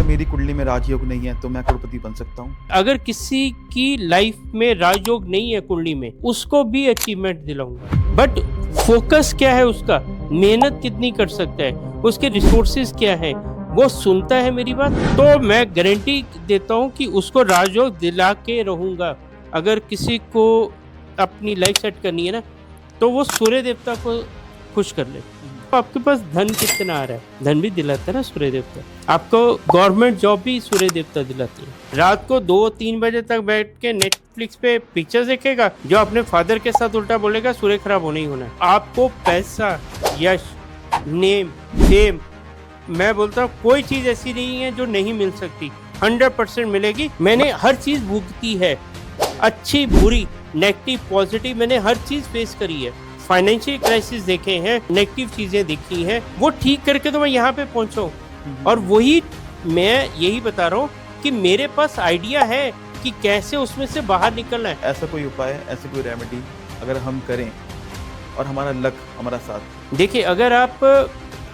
मेरी कुंडली में राजयोग नहीं है तो मैं करोड़पति बन सकता हूँ। अगर किसी की लाइफ में राजयोग नहीं है कुंडली में, उसको भी अचीवमेंट दिलाऊंगा। बट फोकस क्या है उसका, मेहनत कितनी कर सकता है, उसके रिसोर्सेज क्या है, वो सुनता है मेरी बात, तो मैं गारंटी देता हूँ कि उसको राजयोग दिला के रहूंगा। अगर किसी को अपनी लाइफ सेट करनी है ना, तो वो सूर्य देवता को खुश कर ले। आपके पास धन कितना आ रहा है, धन भी दिलाता है ना सूर्य देवता। आपको गवर्नमेंट जॉब भी सूर्य देवता दिलाती है। रात को 2-3 बजे तक बैठ के नेटफ्लिक्स पे पिक्चर देखेगा, जो अपने फादर के साथ उल्टा बोलेगा, सूर्य खराब होने ही होना है। आपको पैसा, यश, नेम, फेम, मैं बोलता हूँ कोई चीज ऐसी नहीं है जो नहीं मिल सकती, 100% मिलेगी। मैंने हर चीज भुगती है, अच्छी बुरी, नेगेटिव पॉजिटिव, मैंने हर चीज फेस करी है। फाइनेंशियल क्राइसिस देखे हैं, नेगेटिव चीजें देखी हैं, वो ठीक करके तो मैं यहाँ पे पहुंचा हूँ। और वही मैं यही बता रहा हूँ कि मेरे पास आइडिया है कि कैसे उसमें से बाहर निकलना है। ऐसा कोई उपाय, ऐसी कोई रेमेडी अगर हम करें और हमारा लक हमारा साथ। देखिए, अगर आप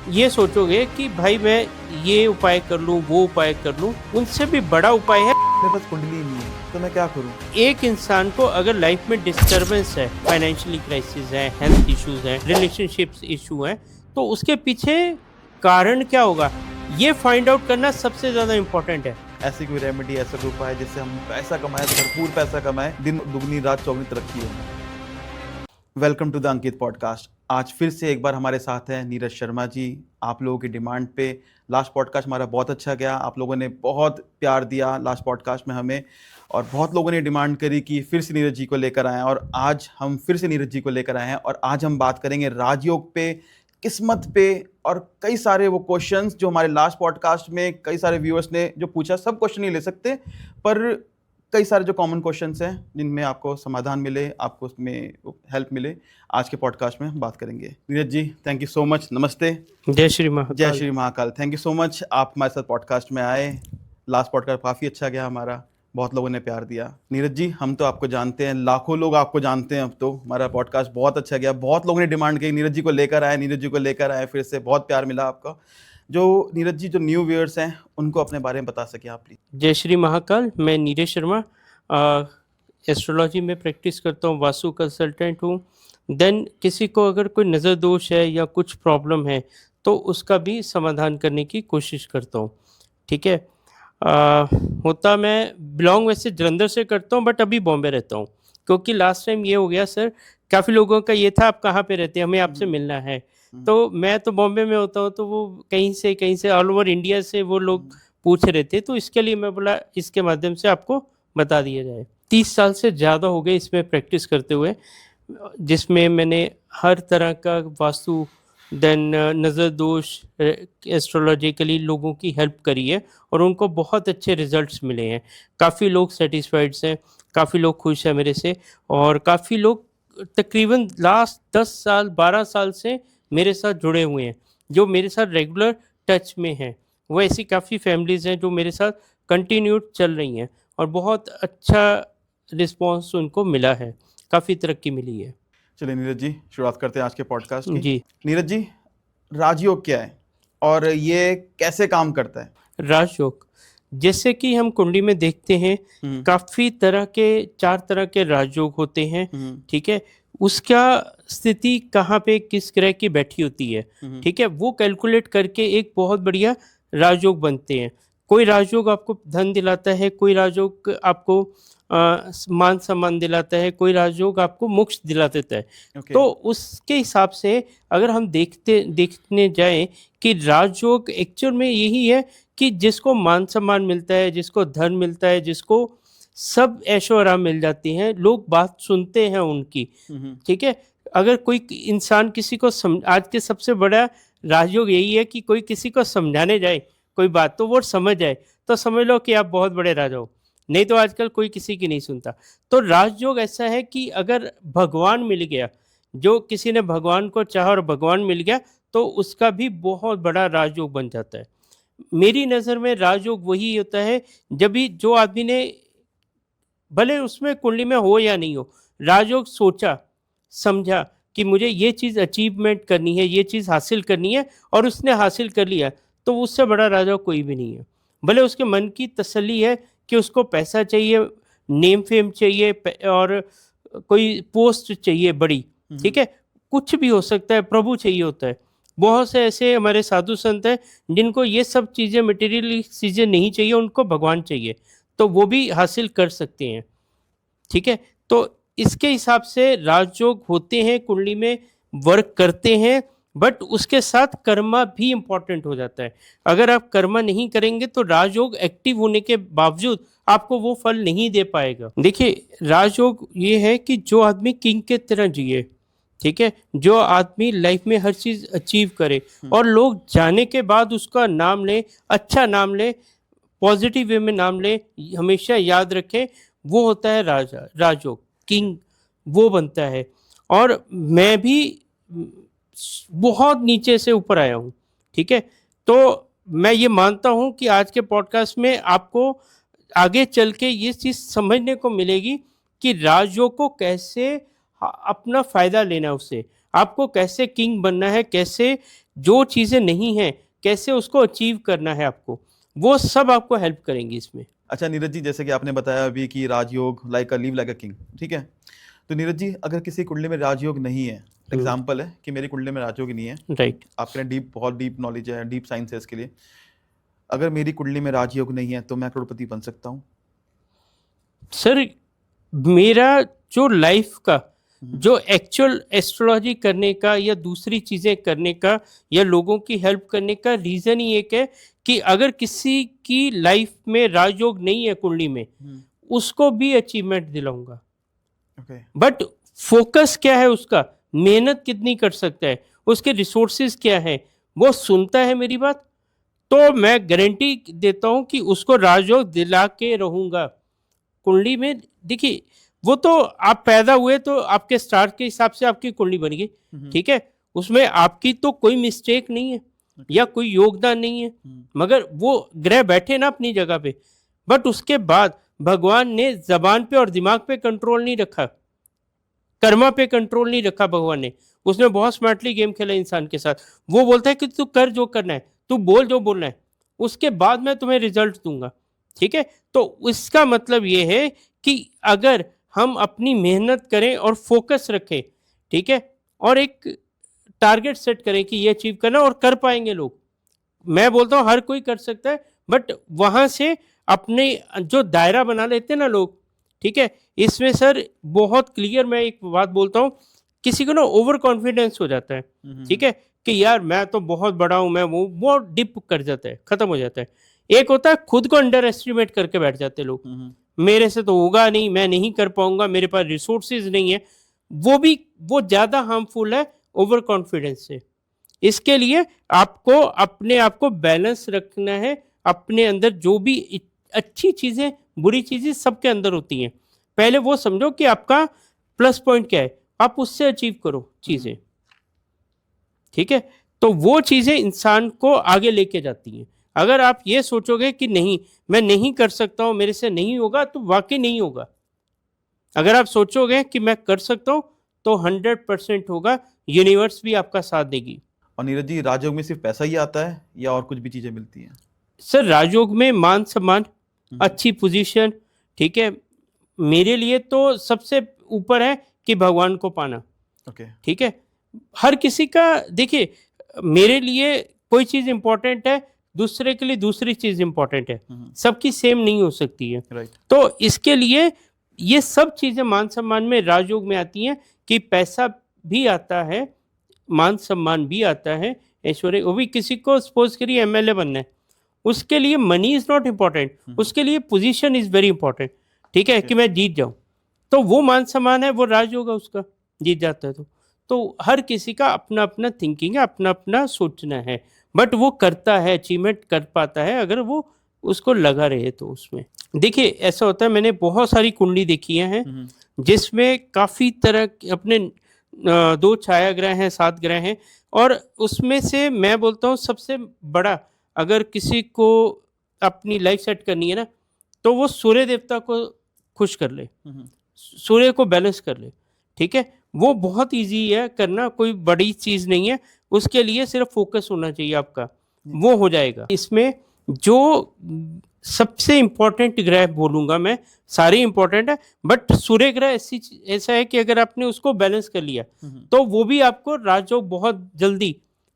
ये सोचोगे कि भाई मैं ये उपाय कर लूँ, वो उपाय कर लूँ, उनसे भी बड़ा उपाय है। मेरे पास कुंडली नहीं है तो मैं क्या करूँ? एक इंसान को अगर लाइफ में डिस्टर्बेंस है, फाइनेंशियली क्राइसिस है, हेल्थ इश्यूज है, रिलेशनशिप्स इशू है, तो उसके पीछे कारण क्या होगा, ये फाइंड आउट करना सबसे ज्यादा इम्पोर्टेंट है। ऐसी कोई रेमेडी, ऐसा कोई उपाय जिससे हम पैसा कमाएं, भरपूर पैसा कमाएं, दिन दुगनी रात चौगनी तरक्की हो। Welcome to the Ankit podcast. आज फिर से एक बार हमारे साथ हैं नीरज शर्मा जी। आप लोगों की डिमांड पे लास्ट पॉडकास्ट हमारा बहुत अच्छा गया, आप लोगों ने बहुत प्यार दिया लास्ट पॉडकास्ट में हमें, और बहुत लोगों ने डिमांड करी कि फिर से नीरज जी को लेकर आएँ, और आज हम फिर से नीरज जी को लेकर आए हैं। और आज हम बात करेंगे राजयोग पे, किस्मत पे, और कई सारे वो क्वेश्चंस जो हमारे लास्ट पॉडकास्ट में कई सारे व्यूअर्स ने जो पूछा। सब क्वेश्चन नहीं ले सकते, पर कई सारे जो कॉमन क्वेश्चंस हैं जिनमें आपको समाधान मिले, आपको उसमें हेल्प मिले, आज के पॉडकास्ट में हम बात करेंगे। Neeraj ji, thank you so much. नमस्ते। जय श्री महाकाल। जय Shri Mahakal. Thank you so much, आप हमारे साथ पॉडकास्ट में आए। लास्ट पॉडकास्ट काफ़ी अच्छा गया हमारा, बहुत लोगों ने प्यार दिया। नीरज जी, हम तो आपको जानते हैं, लाखों लोग आपको जानते हैं। अब तो हमारा पॉडकास्ट बहुत अच्छा गया, बहुत लोगों ने डिमांड की नीरज जी को लेकर आए, नीरज जी को लेकर आए, फिर से बहुत प्यार मिला आपका। जो नीरज जी, जो न्यू व्यूअर्स हैं, उनको अपने बारे में बता सके आप प्लीज। जय श्री महाकाल। मैं नीरज शर्मा, एस्ट्रोलॉजी में प्रैक्टिस करता हूँ, वास्तु कंसल्टेंट हूँ। देन किसी को अगर कोई नज़र दोष है या कुछ प्रॉब्लम है तो उसका भी समाधान करने की कोशिश करता हूँ। ठीक है। होता मैं बिलोंग वैसे जलंधर से करता हूँ, बट अभी बॉम्बे रहता हूँ, क्योंकि लास्ट टाइम ये हो गया सर, काफ़ी लोगों का ये था आप कहाँ पे रहते हैं, हमें आपसे मिलना है। तो मैं तो बॉम्बे में होता हूँ, तो वो कहीं से ऑल ओवर इंडिया से वो लोग पूछ रहे थे, तो इसके लिए मैं बोला इसके माध्यम से आपको बता दिया जाए। 30 साल से ज़्यादा हो गए इसमें प्रैक्टिस करते हुए, जिसमें मैंने हर तरह का वास्तु, देन नज़र दोष, एस्ट्रोलॉजिकली लोगों की हेल्प करी है, और उनको बहुत अच्छे रिजल्ट्स मिले हैं। काफ़ी लोग सेटिस्फाइड हैं, काफ़ी लोग खुश हैं मेरे से, और काफ़ी लोग तकरीबन लास्ट 10 साल 12 साल से मेरे साथ जुड़े हुए हैं, जो मेरे साथ रेगुलर टच में हैं। वो ऐसी काफ़ी फैमिलीज़ हैं जो मेरे साथ कंटिन्यूड चल रही हैं, और बहुत अच्छा रिस्पॉन्स उनको मिला है, काफ़ी तरक्की मिली है। चलिए नीरज जी, शुरुआत करते हैं आज के पॉडकास्ट की। जी, नीरज जी, राजयोग क्या है और ये कैसे काम करता है? राजयोग, जैसे कि हम कुंडली में देखते हैं, काफ़ी तरह के 4 तरह के राजयोग होते हैं। ठीक है। उसका स्थिति कहाँ पे किस ग्रह की बैठी होती है, ठीक है, वो कैलकुलेट करके एक बहुत बढ़िया राजयोग बनते हैं। कोई राजयोग आपको धन दिलाता है, कोई राजयोग आपको मान सम्मान दिलाता है, कोई राजयोग आपको मोक्ष दिला देता है। Okay. तो उसके हिसाब से अगर हम देखने जाएं कि राजयोग एक्चुअल में यही है कि जिसको मान सम्मान मिलता है, जिसको धन मिलता है, जिसको सब ऐशो आराम मिल जाती हैं, लोग बात सुनते हैं उनकी। ठीक है। अगर कोई इंसान किसी को आज के सबसे बड़ा राजयोग यही है कि कोई किसी को समझाने जाए कोई बात, तो वो समझ जाए, तो समझ लो कि आप बहुत बड़े राजा हो। नहीं तो आजकल कोई किसी की नहीं सुनता। तो राजयोग ऐसा है कि अगर भगवान मिल गया, जो किसी ने भगवान को चाहा और भगवान मिल गया, तो उसका भी बहुत बड़ा राजयोग बन जाता है। मेरी नज़र में राजयोग वही होता है जब भी जो आदमी ने, भले उसमें कुंडली में हो या नहीं हो, राजयोग सोचा समझा कि मुझे ये चीज़ अचीवमेंट करनी है, ये चीज़ हासिल करनी है, और उसने हासिल कर लिया, तो उससे बड़ा राजयोग कोई भी नहीं है। भले उसके मन की तसल्ली है कि उसको पैसा चाहिए, नेम फेम चाहिए और कोई पोस्ट चाहिए बड़ी, ठीक है, कुछ भी हो सकता है, प्रभु चाहिए होता है। बहुत से ऐसे हमारे साधु संत हैं जिनको ये सब चीज़ें, मटेरियल चीज़ें नहीं चाहिए, उनको भगवान चाहिए, तो वो भी हासिल कर सकते हैं, ठीक है। तो इसके हिसाब से राजयोग होते हैं, कुंडली में वर्क करते हैं, बट उसके साथ कर्मा भी इम्पॉर्टेंट हो जाता है। अगर आप कर्मा नहीं करेंगे तो राजयोग एक्टिव होने के बावजूद आपको वो फल नहीं दे पाएगा। देखिए, राजयोग ये है कि जो आदमी किंग के तरह जिए, ठीक है, जो आदमी लाइफ में हर चीज़ अचीव करे और लोग जाने के बाद उसका नाम ले, अच्छा नाम ले, पॉजिटिव वे में नाम ले, हमेशा याद रखें, वो होता है राजा, राजयोग, किंग, वो बनता है। और मैं भी बहुत नीचे से ऊपर आया हूँ, ठीक है। तो मैं ये मानता हूँ कि आज के पॉडकास्ट में आपको आगे चल के ये चीज़ समझने को मिलेगी कि राजयोग को कैसे अपना फ़ायदा लेना है, उससे आपको कैसे किंग बनना है, कैसे जो चीज़ें नहीं हैं कैसे उसको अचीव करना है, आपको वो सब आपको हेल्प करेंगी इसमें। अच्छा नीरज जी, जैसे कि आपने बताया अभी कि राजयोग like a live like a king, ठीक है। तो नीरज जी, अगर किसी कुंडली में राजयोग नहीं है, एग्जाम्पल है कि मेरी कुंडली में राजयोग नहीं है, राइट, आपके बहुत डीप नॉलेज है, डीप साइंस है इसके लिए, अगर मेरी कुंडली में राजयोग नहीं है तो मैं करोड़पति बन सकता हूँ? सर मेरा जो लाइफ का जो एक्चुअल एस्ट्रोलॉजी करने का या दूसरी चीज़ें करने का या लोगों की हेल्प करने का रीज़न ही एक है कि अगर किसी की लाइफ में राजयोग नहीं है कुंडली में, उसको भी अचीवमेंट दिलाऊंगा। बट फोकस क्या है उसका, मेहनत कितनी कर सकता है, उसके रिसोर्सेज क्या है, वो सुनता है मेरी बात, तो मैं गारंटी देता हूं कि उसको राजयोग दिला के रहूंगा। कुंडली में देखिए, वो तो आप पैदा हुए तो आपके स्टार के हिसाब से आपकी कुंडली बनेगी, ठीक है, उसमें आपकी तो कोई मिस्टेक नहीं है या कोई योगदान नहीं है, मगर वो ग्रह बैठे ना अपनी जगह पे, बट उसके बाद भगवान ने जबान पे और दिमाग पे कंट्रोल नहीं रखा, कर्मा पे कंट्रोल नहीं रखा भगवान ने। उसने बहुत स्मार्टली गेम खेला इंसान के साथ। वो बोलता है कि तू कर जो करना है, तू बोल जो बोलना है, उसके बाद मैं तुम्हें रिजल्ट दूंगा, ठीक है। तो इसका मतलब ये है कि अगर हम अपनी मेहनत करें और फोकस रखें, ठीक है, और एक टारगेट सेट करें कि ये अचीव करना, और कर पाएंगे लोग। मैं बोलता हूँ हर कोई कर सकता है, बट वहाँ से अपने जो दायरा बना लेते हैं ना लोग, ठीक है, इसमें सर बहुत क्लियर मैं एक बात बोलता हूँ, किसी को ना ओवर कॉन्फिडेंस हो जाता है, ठीक है, कि यार मैं तो बहुत बड़ा हूँ, मैं वो डिप कर जाता है, खत्म हो जाता है। एक होता है खुद को अंडर एस्टिमेट करके बैठ जाते लोग, मेरे से तो होगा नहीं, मैं नहीं कर पाऊंगा, मेरे पास रिसोर्सेज नहीं है, वो ज़्यादा हार्मफुल है ओवर कॉन्फिडेंस से। इसके लिए आपको अपने आप को बैलेंस रखना है, अपने अंदर जो भी अच्छी चीज़ें बुरी चीज़ें सबके अंदर होती हैं, पहले वो समझो कि आपका प्लस पॉइंट क्या है, आप उससे अचीव करो चीज़ें, ठीक है। तो वो चीज़ें इंसान को आगे लेके जाती हैं। अगर आप ये सोचोगे कि नहीं मैं नहीं कर सकता हूँ, मेरे से नहीं होगा, तो वाकई नहीं होगा। अगर आप सोचोगे कि मैं कर सकता हूँ तो 100% होगा, यूनिवर्स भी आपका साथ देगी। और नीरज जी, राजयोग में सिर्फ पैसा ही आता है या और कुछ भी चीजें मिलती हैं? सर राजयोग में मान सम्मान, अच्छी पोजीशन, ठीक है, मेरे लिए तो सबसे ऊपर है कि भगवान को पाना, ठीक है। हर किसी का देखिए, मेरे लिए कोई चीज़ इंपॉर्टेंट है, दूसरे के लिए दूसरी चीज़ इंपॉर्टेंट है, सबकी सेम नहीं हो सकती है। तो इसके लिए ये सब चीज़ें मान सम्मान में राजयोग में आती हैं कि पैसा भी आता है, मान सम्मान भी आता है, ऐश्वर्य, वो भी किसी को सपोज करिए एमएलए बनना है, उसके लिए मनी इज़ नॉट इम्पॉर्टेंट, उसके लिए पोजीशन इज़ वेरी इंपॉर्टेंट, ठीक है, कि मैं जीत जाऊँ, तो वो मान सम्मान है, वो राजयोग है उसका, जीत जाता है तो हर किसी का अपना अपना थिंकिंग है, अपना अपना सोचना है, बट वो करता है, अचीवमेंट कर पाता है अगर वो उसको लगा रहे तो। उसमें देखिए ऐसा होता है, मैंने बहुत सारी कुंडली देखी हैं जिसमें काफ़ी तरह अपने 2 छाया ग्रह हैं, 7 ग्रह हैं, और उसमें से मैं बोलता हूँ सबसे बड़ा, अगर किसी को अपनी लाइफ सेट करनी है ना, तो वो सूर्य देवता को खुश कर ले, सूर्य को बैलेंस कर ले, ठीक है, वो बहुत इजी है करना, कोई बड़ी चीज़ नहीं है, उसके लिए सिर्फ फोकस होना चाहिए आपका, वो हो जाएगा। इसमें जो सबसे इम्पोर्टेंट ग्रह बोलूँगा मैं, सारे इम्पोर्टेंट है, बट सूर्य ग्रह ऐसा है कि अगर आपने उसको बैलेंस कर लिया, तो वो भी आपको राजयोग बहुत जल्दी,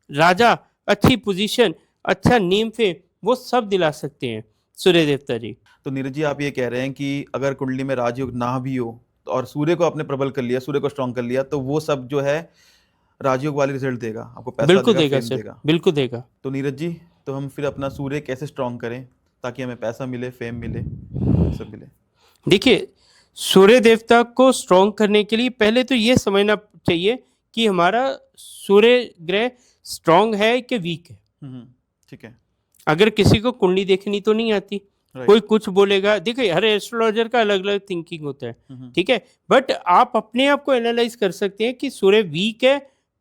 राजा, अच्छी पोजीशन, अच्छा नेम फेम, वो सब दिला सकते हैं सूर्य देवता जी। तो नीरज जी, आप ये कह रहे हैं कि अगर कुंडली में राजयोग ना भी हो और सूर्य को आपने प्रबल कर लिया, सूर्य को स्ट्रांग कर लिया, तो वो सब जो है राजयोग वाली रिजल्ट देगा, आपको पैसा बिल्कुल देगा, देगा फेम सर, देगा। बिल्कुल देगा। तो नीरज जी, तो हम फिर अपना सूर्य कैसे स्ट्रांग करें ताकि हमें पैसा मिले, फेम मिले, सब मिले? देखिए, सूर्य देवता को स्ट्रॉन्ग करने के लिए पहले तो ये समझना चाहिए कि हमारा सूर्य ग्रह स्ट्रॉन्ग है कि वीक है। ठीक है। अगर किसी को कुंडली देखनी तो नहीं आती, राइट। कोई कुछ बोलेगा, देखिए हर एस्ट्रोलॉजर का अलग अलग थिंकिंग होता है, ठीक है, बट आप अपने आप को एनालाइज कर सकते हैं कि सूर्य वीक है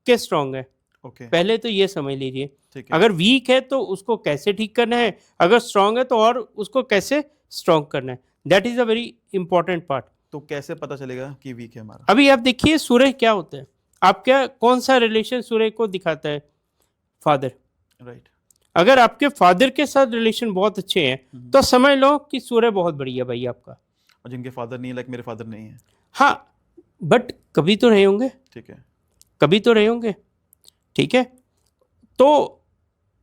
कि स्ट्रॉन्ग है। ओके। पहले तो ये समझ लीजिए, ठीक है। अगर वीक है तो उसको कैसे ठीक करना है, अगर स्ट्रॉन्ग है तो और उसको कैसे स्ट्रॉन्ग करना है, that is a very important part. तो कैसे पता चलेगा कि वीक है हमारा? अभी आप देखिए सूर्य क्या होता है, आपका कौन सा रिलेशन सूर्य को दिखाता है? फादर। राइट। अगर आपके फादर के साथ रिलेशन बहुत अच्छे हैं तो समझ लो कि सूर्य बहुत बढ़िया भाई आपका। और जिनके फादर नहीं है, लाइक मेरे फादर नहीं है। हाँ, बट कभी तो रहे होंगे, ठीक है। कभी तो रहे होंगे, ठीक है, तो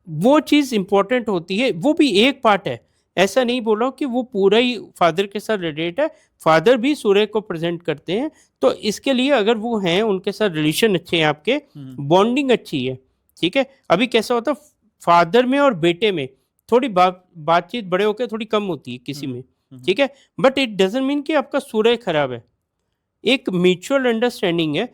वो चीज़ इंपॉर्टेंट होती है, वो भी एक पार्ट है। ऐसा नहीं बोला कि वो पूरा ही फादर के साथ रिलेट है, फादर भी सूर्य को प्रेजेंट करते हैं, तो इसके लिए अगर वो हैं, उनके साथ रिलेशन अच्छे हैं, आपके बॉन्डिंग अच्छी है, ठीक है। अभी कैसा होता है फादर में और बेटे में थोड़ी बातचीत बड़े होकर थोड़ी कम होती है किसी में, ठीक है, बट इट डजंट मीन कि आपका सूर्य खराब है। एक म्यूचुअल अंडरस्टैंडिंग है,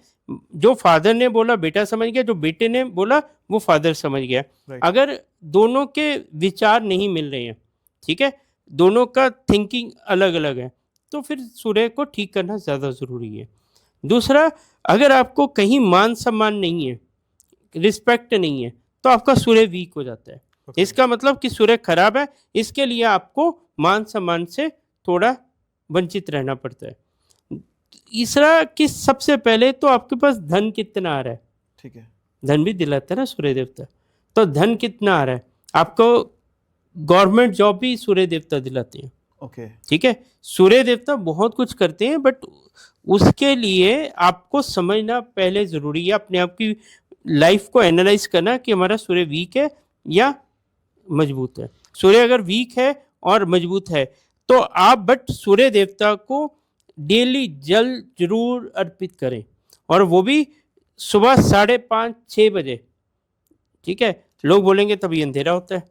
जो फादर ने बोला बेटा समझ गया, जो बेटे ने बोला वो फादर समझ गया। Right. अगर दोनों के विचार नहीं मिल रहे हैं, ठीक है, दोनों का थिंकिंग अलग अलग है, तो फिर सूर्य को ठीक करना ज़्यादा ज़रूरी है। दूसरा, अगर आपको कहीं मान सम्मान नहीं है, रिस्पेक्ट नहीं है, तो आपका सूर्य वीक हो जाता है। Okay. इसका मतलब कि सूर्य खराब है, इसके लिए आपको मान सम्मान से थोड़ा वंचित रहना पड़ता है। तीसरा कि सबसे पहले तो आपके पास धन कितना आ रहा है, ठीक है। धन भी दिलाता है ना सूर्य देवता, तो धन कितना आ रहा है आपको, गवर्नमेंट जॉब भी सूर्य देवता दिलाते हैं, ओके। ठीक है। सूर्य देवता बहुत कुछ करते हैं, बट उसके लिए आपको समझना पहले ज़रूरी है, अपने आप की लाइफ को एनालाइज करना कि हमारा सूर्य वीक है या मजबूत है। सूर्य अगर वीक है और मजबूत है तो आप बट सूर्य देवता को डेली जल जरूर अर्पित करें, और वो भी सुबह 5:30-6 बजे, ठीक है। लोग बोलेंगे तभी अंधेरा होता है,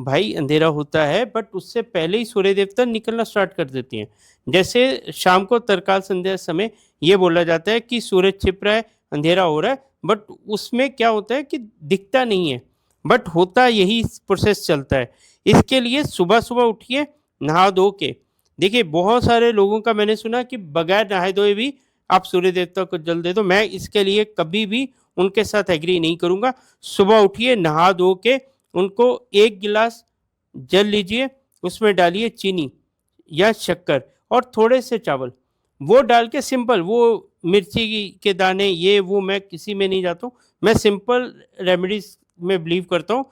भाई अंधेरा होता है, बट उससे पहले ही सूर्य देवता निकलना स्टार्ट कर देते हैं। जैसे शाम को तरकाल संध्या समय ये बोला जाता है कि सूरज छिप रहा है, अंधेरा हो रहा है, बट उसमें क्या होता है कि दिखता नहीं है, बट होता यही प्रोसेस चलता है। इसके लिए सुबह सुबह उठिए, नहा धो के, देखिए बहुत सारे लोगों का मैंने सुना कि बगैर नहाए धोए भी आप सूर्य देवता को जल दे दो, मैं इसके लिए कभी भी उनके साथ एग्री नहीं करूँगा। सुबह उठिए, नहा धो के उनको 1 गिलास जल लीजिए, उसमें डालिए चीनी या शक्कर और थोड़े से चावल, वो डाल के सिंपल, वो मिर्ची के दाने ये वो मैं किसी में नहीं जाता हूँ, मैं सिंपल रेमेडीज में बिलीव करता हूँ,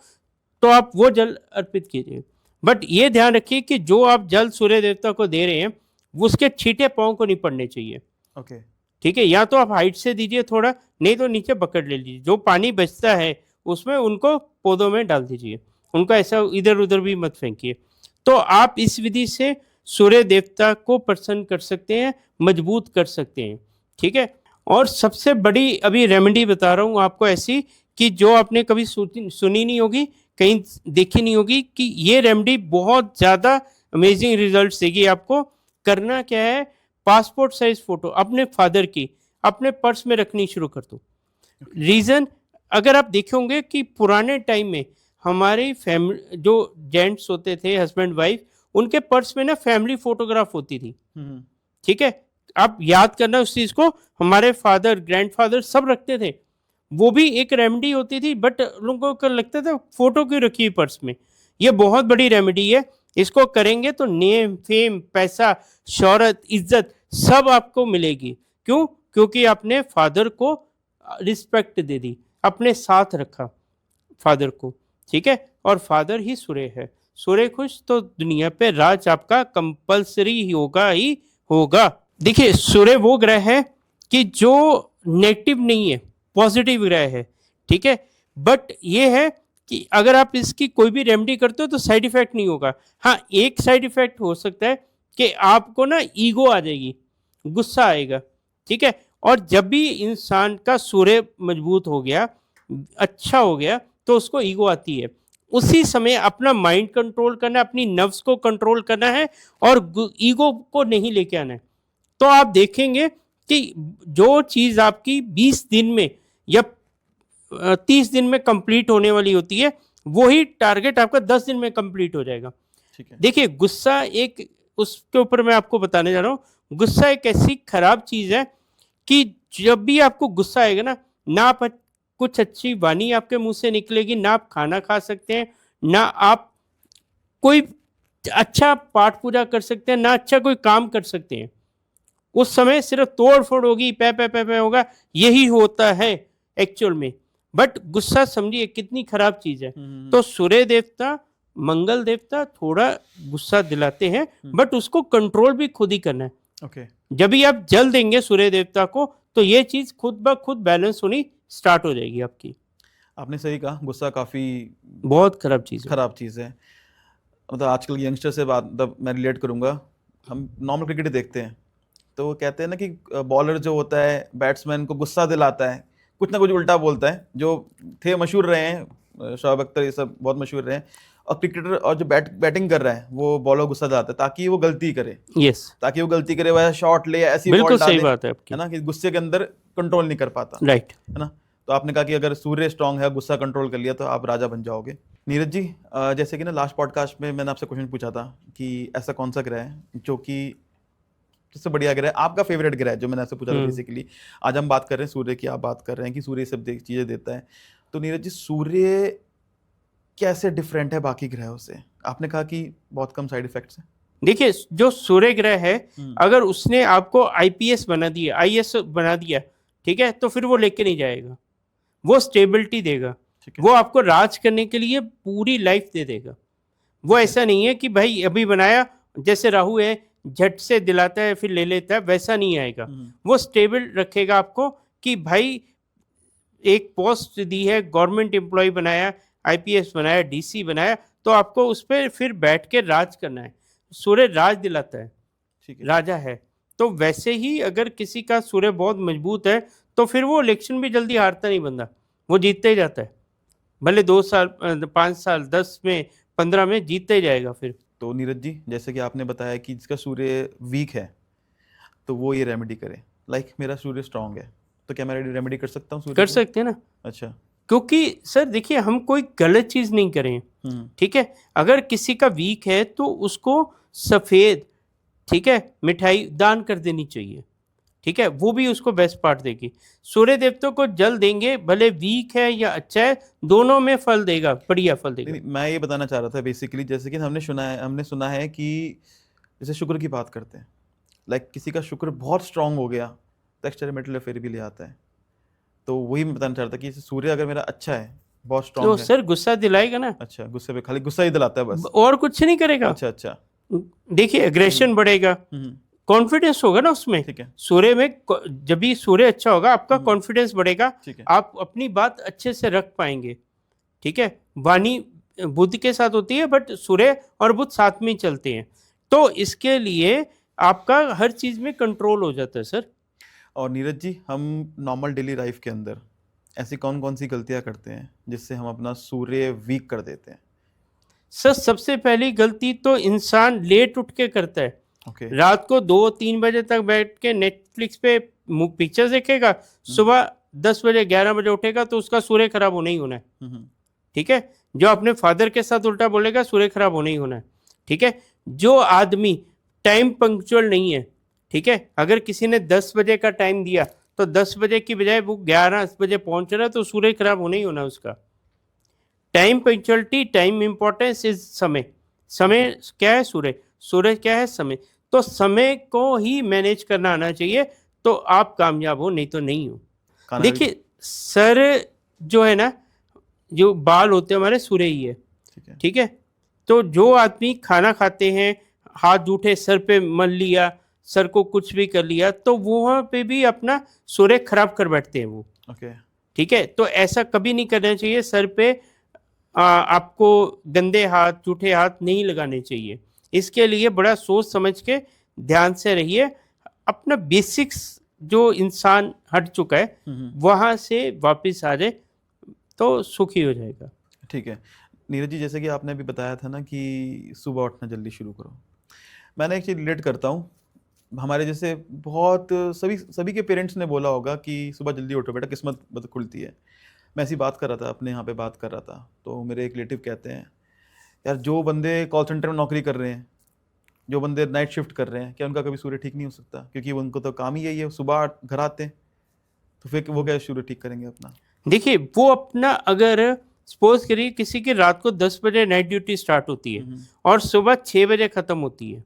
तो आप वो जल अर्पित कीजिए। बट ये ध्यान रखिए कि जो आप जल सूर्य देवता को दे रहे हैं उसके छींटे पाँव को नहीं पड़ने चाहिए, ओके। ठीक है। या तो आप हाइट से दीजिए थोड़ा, नहीं तो नीचे पकड़ ले लीजिए, जो पानी बचता है उसमें उनको पौधों में डाल दीजिए, उनका ऐसा इधर उधर भी मत फेंकिए। तो आप इस विधि से सूर्य देवता को प्रसन्न कर सकते हैं, मजबूत कर सकते हैं, ठीक है। और सबसे बड़ी अभी रेमेडी बता रहा हूँ आपको ऐसी कि जो आपने कभी सुनी नहीं होगी, कहीं देखी नहीं होगी, कि ये रेमेडी बहुत ज़्यादा अमेजिंग रिजल्ट देगी आपको। करना क्या है, पासपोर्ट साइज फोटो अपने फादर की अपने पर्स में रखनी शुरू कर दो। रीज़न, अगर आप देखे होंगे कि पुराने टाइम में हमारी फैमिली जो जेंट्स होते थे, हस्बैंड वाइफ, उनके पर्स में ना फैमिली फोटोग्राफ होती थी, ठीक है। आप याद करना उस चीज़ को, हमारे फादर ग्रैंडफादर सब रखते थे, वो भी एक रेमेडी होती थी, बट लोगों को लगता था फोटो क्यों रखी हुई पर्स में। ये बहुत बड़ी रेमेडी है, इसको करेंगे तो नेम फेम पैसा शौहरत इज्जत सब आपको मिलेगी। क्यों? क्योंकि आपने फादर को रिस्पेक्ट दे दी, अपने साथ रखा फादर को, ठीक है। और फादर ही सूर्य है, सूर्य खुश तो दुनिया पे राज आपका कंपलसरी ही होगा। देखिए सूर्य वो ग्रह है कि जो नेगेटिव नहीं है, पॉजिटिव ग्रह है, ठीक है। बट ये है कि अगर आप इसकी कोई भी रेमेडी करते हो तो साइड इफेक्ट नहीं होगा। हाँ, एक साइड इफेक्ट हो सकता है कि आपको ना ईगो आ जाएगी, गुस्सा आएगा, ठीक है। और जब भी इंसान का सूर्य मजबूत हो गया, अच्छा हो गया, तो उसको ईगो आती है। उसी समय अपना माइंड कंट्रोल करना है, अपनी नफ्स को कंट्रोल करना है और ईगो को नहीं लेके आना है। तो आप देखेंगे कि जो चीज़ आपकी 20 दिन में या 30 दिन में कंप्लीट होने वाली होती है, वही टारगेट आपका 10 दिन में कंप्लीट हो जाएगा। ठीक है। देखिए गुस्सा एक, उसके ऊपर मैं आपको बताने जा रहा हूँ, गुस्सा एक ऐसी खराब चीज़ है कि जब भी आपको गुस्सा आएगा ना आप कुछ अच्छी वाणी आपके मुंह से निकलेगी, ना आप खाना खा सकते हैं, ना आप कोई अच्छा पाठ पूजा कर सकते हैं, ना अच्छा कोई काम कर सकते हैं। उस समय सिर्फ तोड़ फोड़ होगी, पे होगा, यही होता है एक्चुअल में। बट गुस्सा समझिए कितनी खराब चीज है। तो सूर्य देवता, मंगल देवता थोड़ा गुस्सा दिलाते हैं, बट उसको कंट्रोल भी खुद ही करना है। ओके। जब भी आप जल देंगे सूर्य देवता को, तो ये चीज खुद ब खुद बैलेंस होनी स्टार्ट हो जाएगी आपकी। आपने सही कहा, गुस्सा काफ़ी बहुत खराब चीज है। खराब चीज़ है। मतलब आजकल यंगस्टर से बात, मतलब मैं रिलेट करूंगा, हम नॉर्मल क्रिकेट देखते हैं तो वो कहते हैं ना कि बॉलर जो होता है बैट्समैन को गुस्सा दिलाता है, कुछ ना कुछ उल्टा बोलता है। जो थे मशहूर रहे हैं, शोएब अख्तर, ये सब बहुत मशहूर रहे हैं। और क्रिकेटर और जो बैटिंग कर रहा है वो बॉलर गुस्सा दिलाता है ताकि वो गलती करे, यस, ताकि वो गलती करे, वह शॉट ले, ऐसी बिल्कुल बॉल सही डाले, बात है आपकी, है ना, कि गुस्से के अंदर कंट्रोल नहीं कर पाता, राइट। है ना। तो आपने कहा कि अगर सूर्य स्ट्रांग है, गुस्सा कंट्रोल कर लिया तो आप राजा बन जाओगे। नीरज जी, जैसे कि ना लास्ट पॉडकास्ट में मैंने आपसे क्वेश्चन पूछा था कि ऐसा कौन सा ग्रह है जो कि सबसे बढ़िया ग्रह है, आपका फेवरेट ग्रह है, जो मैंने आपसे पूछा था बेसिकली। आज हम बात कर रहे हैं सूर्य की, आप बात कर रहे हैं कि सूर्य सब चीज़ें देता है। तो नीरज जी, सूर्य कैसे डिफरेंट है बाकी ग्रहों से? आपने कहा कि बहुत कम साइड इफेक्ट्स हैं। देखिए जो सूर्य ग्रह है, अगर उसने आपको आईपीएस बना दिया, आईएएस बना दिया, ठीक है, तो फिर वो लेके नहीं जाएगा, वो स्टेबिलिटी देगा, वो आपको राज करने के लिए पूरी लाइफ दे देगा। वो ऐसा नहीं है कि भाई अभी बनाया, जैसे राहु है झट से दिलाता है फिर ले लेता है, वैसा नहीं आएगा। वो स्टेबल रखेगा आपको कि भाई एक पोस्ट दी है, गवर्नमेंट एम्प्लॉय बनाया, आईपीएस बनाया, डीसी बनाया, तो आपको उस पर फिर बैठ के राज करना है। सूर्य राज दिलाता है, ठीक है। राजा है। तो वैसे ही अगर किसी का सूर्य बहुत मजबूत है तो फिर वो इलेक्शन भी जल्दी हारता नहीं बंदा, वो जीतते ही जाता है। भले 2 साल 5 साल 10 में 15 में जीतते ही जाएगा फिर। तो नीरज जी, जैसे कि आपने बताया कि जिसका सूर्य वीक है तो वो ये रेमेडी करे। लाइक मेरा सूर्य स्ट्रांग है तो क्या मैं रेमेडी कर सकता हूँ सूर्य कर को? सकते हैं ना, अच्छा। क्योंकि सर देखिए हम कोई गलत चीज नहीं करें, ठीक है। अगर किसी का वीक है तो उसको सफेद, ठीक है, मिठाई दान कर देनी चाहिए, ठीक है, वो भी उसको बेस्ट पार्ट देगी। सूर्य देवता को जल देंगे, भले वीक है या अच्छा है, दोनों में फल देगा, बढ़िया फल देगा। नहीं, मैं ये बताना चाह रहा था बेसिकली, जैसे कि हमने सुना है कि जैसे शुक्र की बात करते हैं, लाइक किसी का शुक्र बहुत स्ट्रांग हो गया तो एक्स्ट्रा मेटल फिर भी ले आता है। तो वही मैं बताना चाह रहा था कि सूर्य अगर मेरा अच्छा है, बहुत तो स्ट्रांग है। सर गुस्सा दिलाएगा ना, अच्छा, गुस्से पे खाली गुस्सा ही दिलाता है बस, और कुछ नहीं करेगा। अच्छा अच्छा, देखिए एग्रेशन बढ़ेगा, कॉन्फिडेंस होगा ना उसमें। ठीक है। सूर्य में जब भी सूर्य अच्छा होगा आपका कॉन्फिडेंस बढ़ेगा, ठीक है। आप अपनी बात अच्छे से रख पाएंगे, ठीक है। वाणी बुध के साथ होती है, बट सूर्य और बुध साथ में ही चलते हैं, तो इसके लिए आपका हर चीज में कंट्रोल हो जाता है सर। और नीरज जी, हम नॉर्मल डेली लाइफ के अंदर ऐसी कौन कौन सी गलतियां करते हैं जिससे हम अपना सूर्य वीक कर देते हैं? सर सबसे पहली गलती तो इंसान लेट उठ के करता है। ओके। रात को 2-3 बजे तक बैठ के नेटफ्लिक्स पे पिक्चर देखेगा, सुबह 10 बजे 11 बजे उठेगा, तो उसका सूर्य खराब होना ही होना है, ठीक है। जो अपने फादर के साथ उल्टा बोलेगा, सूर्य खराब होना ही होना है, ठीक है। जो आदमी टाइम पंक्चुअल नहीं है, ठीक है, अगर किसी ने 10 बजे का टाइम दिया तो 10 बजे की बजाय वो 11 बजे पहुंच रहा है, तो सूर्य खराब होना ही होना है उसका। Time punctuality, time importance is समय। समय क्या है? सूर्य। सूर्य क्या है? समय। तो समय को ही मैनेज करना आना चाहिए, तो आप कामयाब हो, नहीं तो नहीं हो। देखिए सर जो है ना, जो बाल होते हैं हमारे सूर्य ही है, ठीक है। तो जो आदमी खाना खाते हैं, हाथ उठे सर पे मल लिया, सर को कुछ भी कर लिया, तो वहाँ पे भी अपना सूर्य खराब कर बैठते हैं वो। ओके। ठीक है, तो ऐसा कभी नहीं करना चाहिए। सर पे आपको गंदे हाथ, जूठे हाथ नहीं लगाने चाहिए। इसके लिए बड़ा सोच समझ के ध्यान से रहिए। अपना बेसिक्स जो इंसान हट चुका है वहाँ से वापस आ जाए तो सुखी हो जाएगा। ठीक है नीरज जी, जैसे कि आपने अभी बताया था ना कि सुबह उठना जल्दी शुरू करो, मैंने एक चीज़ रिलेट करता हूँ। हमारे जैसे बहुत सभी के पेरेंट्स ने बोला होगा कि सुबह जल्दी उठो बेटा, किस्मत मतलब खुलती है। मैं ऐसी बात कर रहा था, अपने यहाँ पे बात कर रहा था, तो मेरे एक रिलेटिव कहते हैं यार जो बंदे कॉल सेंटर में नौकरी कर रहे हैं, जो बंदे नाइट शिफ्ट कर रहे हैं, क्या उनका कभी सूर्य ठीक नहीं हो सकता? क्योंकि उनको तो काम ही यही है, सुबह घर आते हैं, तो फिर वो क्या सूर्य ठीक करेंगे अपना? देखिए, वो अपना अगर सपोज करिए किसी की रात को 10 बजे नाइट ड्यूटी स्टार्ट होती है और सुबह 6 बजे खत्म होती है,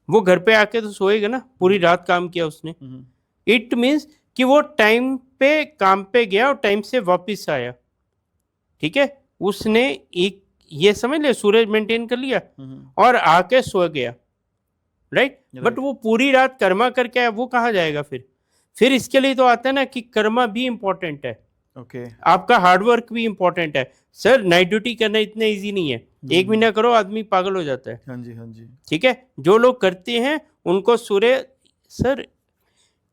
वो घर पे आके तो सोएगा ना, पूरी रात काम किया उसने। इट मीन्स कि वो टाइम पे काम पे गया और टाइम से वापस आया। ठीक है, उसने एक ये समझ लिया सूरज मेंटेन कर लिया और आके सो गया, राइट। बट वो पूरी रात कर्मा करके आया, वो कहाँ जाएगा फिर इसके लिए तो आता है ना कि कर्मा भी इंपॉर्टेंट है। ओके। आपका हार्डवर्क भी इंपॉर्टेंट है। सर नाइट ड्यूटी करना इतना इजी नहीं है, 1 महीना करो आदमी पागल हो जाता है। हाँ जी, हाँ जी। ठीक है, जो लोग करते हैं उनको सूर्य, सर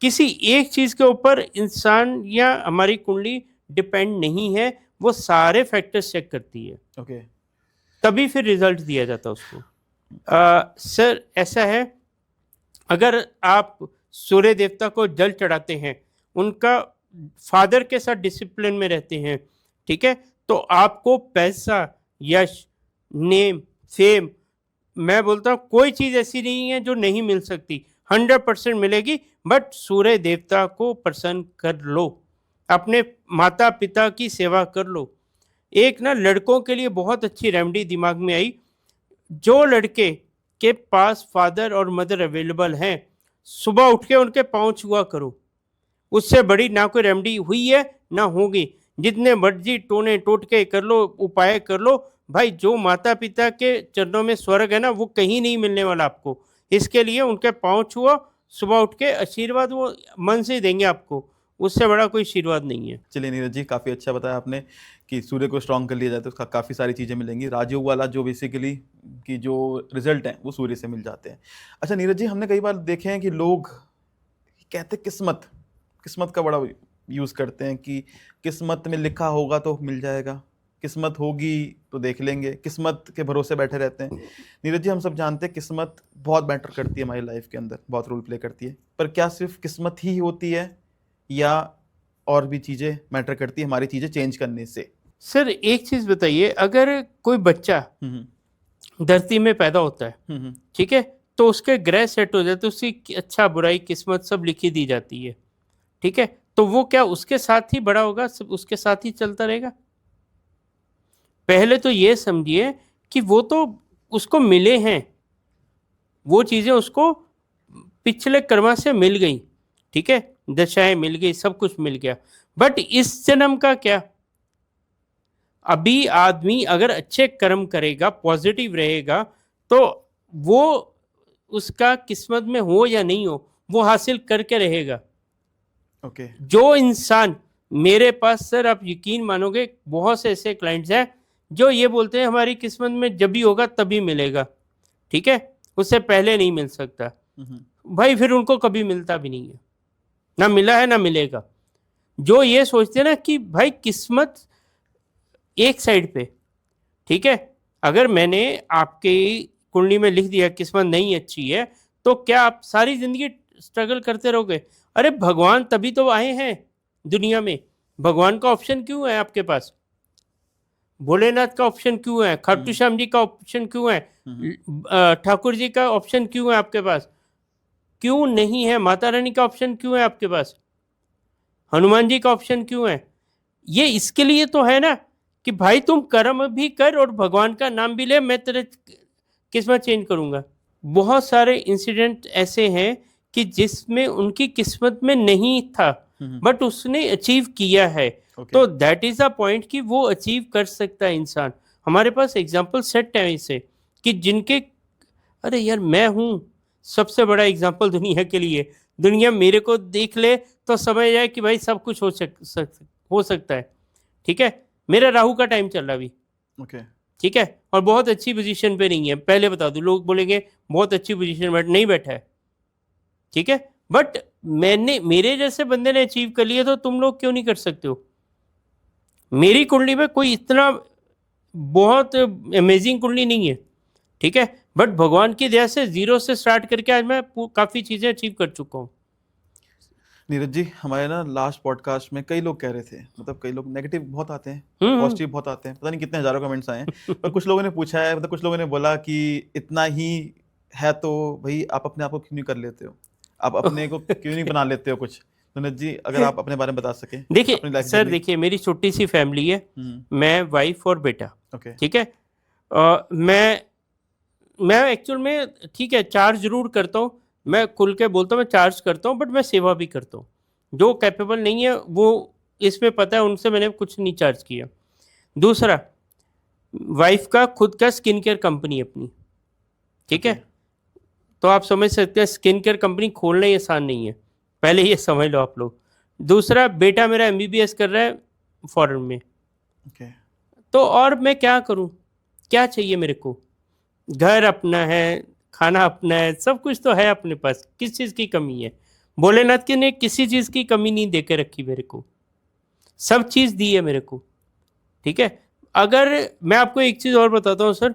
किसी एक चीज के ऊपर इंसान या हमारी कुंडली डिपेंड नहीं है, वो सारे फैक्टर्स चेक करती है, ओके। तभी फिर रिजल्ट दिया जाता है उसको। सर ऐसा है, अगर आप सूर्य देवता को जल चढ़ाते हैं, उनका फादर के साथ डिसिप्लिन में रहते हैं, ठीक है, तो आपको पैसा, यश, नेम, फेम, मैं बोलता हूँ कोई चीज़ ऐसी नहीं है जो नहीं मिल सकती, 100% मिलेगी। बट सूर्य देवता को प्रसन्न कर लो, अपने माता पिता की सेवा कर लो। एक ना लड़कों के लिए बहुत अच्छी रेमेडी दिमाग में आई, जो लड़के के पास फादर और मदर अवेलेबल हैं, सुबह उठ के उनके पाँव छुआ करो। उससे बड़ी ना कोई रेमेडी हुई है ना होगी। जितने मर्जी टोने टोटके कर लो, उपाय कर लो, भाई जो माता पिता के चरणों में स्वर्ग है ना, वो कहीं नहीं मिलने वाला आपको। इसके लिए उनके पाँव छुओ, सुबह उठ के आशीर्वाद वो मन से देंगे आपको, उससे बड़ा कोई आशीर्वाद नहीं है। चलिए नीरज जी, काफ़ी अच्छा बताया आपने कि सूर्य को स्ट्रॉन्ग कर लिया जाए तो उसका काफ़ी सारी चीज़ें मिलेंगी। राजयोग वाला जो बेसिकली कि जो रिजल्ट हैं वो सूर्य से मिल जाते हैं। अच्छा नीरज जी, हमने कई बार देखे हैं कि लोग कहते किस्मत का बड़ा यूज़ करते हैं कि किस्मत में लिखा होगा तो मिल जाएगा, किस्मत होगी तो देख लेंगे, किस्मत के भरोसे बैठे रहते हैं। नीरज जी, हम सब जानते हैं किस्मत बहुत मैटर करती है हमारी लाइफ के अंदर, बहुत रोल प्ले करती है, पर क्या सिर्फ किस्मत ही होती है या और भी चीज़ें मैटर करती है हमारी चीज़ें चेंज करने से? सर एक चीज़ बताइए, अगर कोई बच्चा धरती में पैदा होता है, ठीक है, तो उसके ग्रह सेट हो जाते, तो उसकी अच्छा बुराई किस्मत सब लिखी दी जाती है, ठीक है, तो वो क्या उसके साथ ही बड़ा होगा, सब उसके साथ ही चलता रहेगा? पहले तो ये समझिए कि वो तो उसको मिले हैं, वो चीज़ें उसको पिछले कर्मा से मिल गई, ठीक है, दशाएं मिल गई, सब कुछ मिल गया। बट इस जन्म का क्या? अभी आदमी अगर अच्छे कर्म करेगा, पॉजिटिव रहेगा, तो वो उसका किस्मत में हो या नहीं हो, वो हासिल करके रहेगा। ओके। जो इंसान मेरे पास, सर आप यकीन मानोगे, बहुत से ऐसे क्लाइंट्स हैं जो ये बोलते हैं हमारी किस्मत में जब भी होगा तभी मिलेगा, ठीक है, उससे पहले नहीं मिल सकता। भाई फिर उनको कभी मिलता भी नहीं है, ना मिला है ना मिलेगा। जो ये सोचते हैं ना कि भाई किस्मत एक साइड पे, ठीक है, अगर मैंने आपके कुंडली में लिख दिया किस्मत नहीं अच्छी है, तो क्या आप सारी जिंदगी स्ट्रगल करते रहोगे? अरे भगवान तभी तो आए हैं दुनिया में, भगवान का ऑप्शन क्यों है आपके पास? भोलेनाथ का ऑप्शन क्यों है? खाटू श्याम जी का ऑप्शन क्यों है? ठाकुर जी का ऑप्शन क्यों है आपके पास? क्यों नहीं है? माता रानी का ऑप्शन क्यों है आपके पास? हनुमान जी का ऑप्शन क्यों है? ये इसके लिए तो है ना कि भाई तुम कर्म भी कर और भगवान का नाम भी ले, मैं तेरे किस्मत चेंज करूंगा। बहुत सारे इंसिडेंट ऐसे हैं कि जिसमें उनकी किस्मत में नहीं था, बट उसने अचीव किया है। तो दैट इज अ पॉइंट कि वो अचीव कर सकता है इंसान। हमारे पास एग्जाम्पल सेट है इसे कि जिनके, अरे यार मैं हूँ सबसे बड़ा एग्जाम्पल दुनिया के लिए, दुनिया मेरे को देख ले तो समझ जाए कि भाई सब कुछ हो सकता है। ठीक है, मेरा राहु का टाइम चल रहा अभी, ओके ठीक है, और बहुत अच्छी पोजीशन पे नहीं है, पहले बता दूं, लोग बोलेंगे बहुत अच्छी पोजीशन में नहीं बैठा है, ठीक है, बट मैंने, मेरे जैसे बंदे ने अचीव कर लिया तो तुम लोग क्यों नहीं कर सकते हो? मेरी कुंडली में कोई इतना बहुत अमेजिंग कुंडली नहीं है, ठीक है, बट भगवान की दया से जीरो से स्टार्ट करके आज मैं काफ़ी चीज़ें अचीव कर चुका हूँ। नीरज जी, हमारे ना लास्ट पॉडकास्ट में कई लोग कह रहे थे, मतलब कई लोग नेगेटिव बहुत आते हैं, हम्म। पॉजिटिव बहुत आते हैं, पता नहीं कितने हजारों कमेंट्स आए हैं, पर कुछ लोगों ने पूछा है, मतलब कुछ लोगों ने बोला कि इतना ही है तो भाई आप अपने आप को क्यों नहीं कर लेते हो, आप अपने को क्यों नहीं बना लेते हो कुछ? तो नीरज जी, अगर आप अपने बारे में बता सकें, देखिए अपनी लाइफ सर, जर्नी। देखिए मेरी छोटी सी फैमिली है, मैं, वाइफ और बेटा, ओके ठीक है, मैं एक्चुअल में, ठीक है, चार्ज जरूर करता हूँ, मैं खुल के बोलता हूँ, मैं चार्ज करता हूँ, बट मैं सेवा भी करता हूँ। जो कैपेबल नहीं है वो, इसमें पता है, उनसे मैंने कुछ नहीं चार्ज किया। दूसरा, वाइफ का खुद का स्किन केयर कंपनी है अपनी, ठीक है, तो आप समझ सकते हैं स्किन केयर कंपनी खोलना ही आसान नहीं है, पहले ये समझ लो आप लोग। दूसरा, बेटा मेरा MBBS कर रहा है फॉरेन में, ओके तो और मैं क्या करूं, क्या चाहिए मेरे को? घर अपना है, खाना अपना है, सब कुछ तो है अपने पास, किस चीज़ की कमी है? भोलेनाथ की ने किसी चीज़ की कमी नहीं दे के रखी मेरे को, सब चीज़ दी है मेरे को, ठीक है। अगर मैं आपको एक चीज़ और बताता हूँ सर,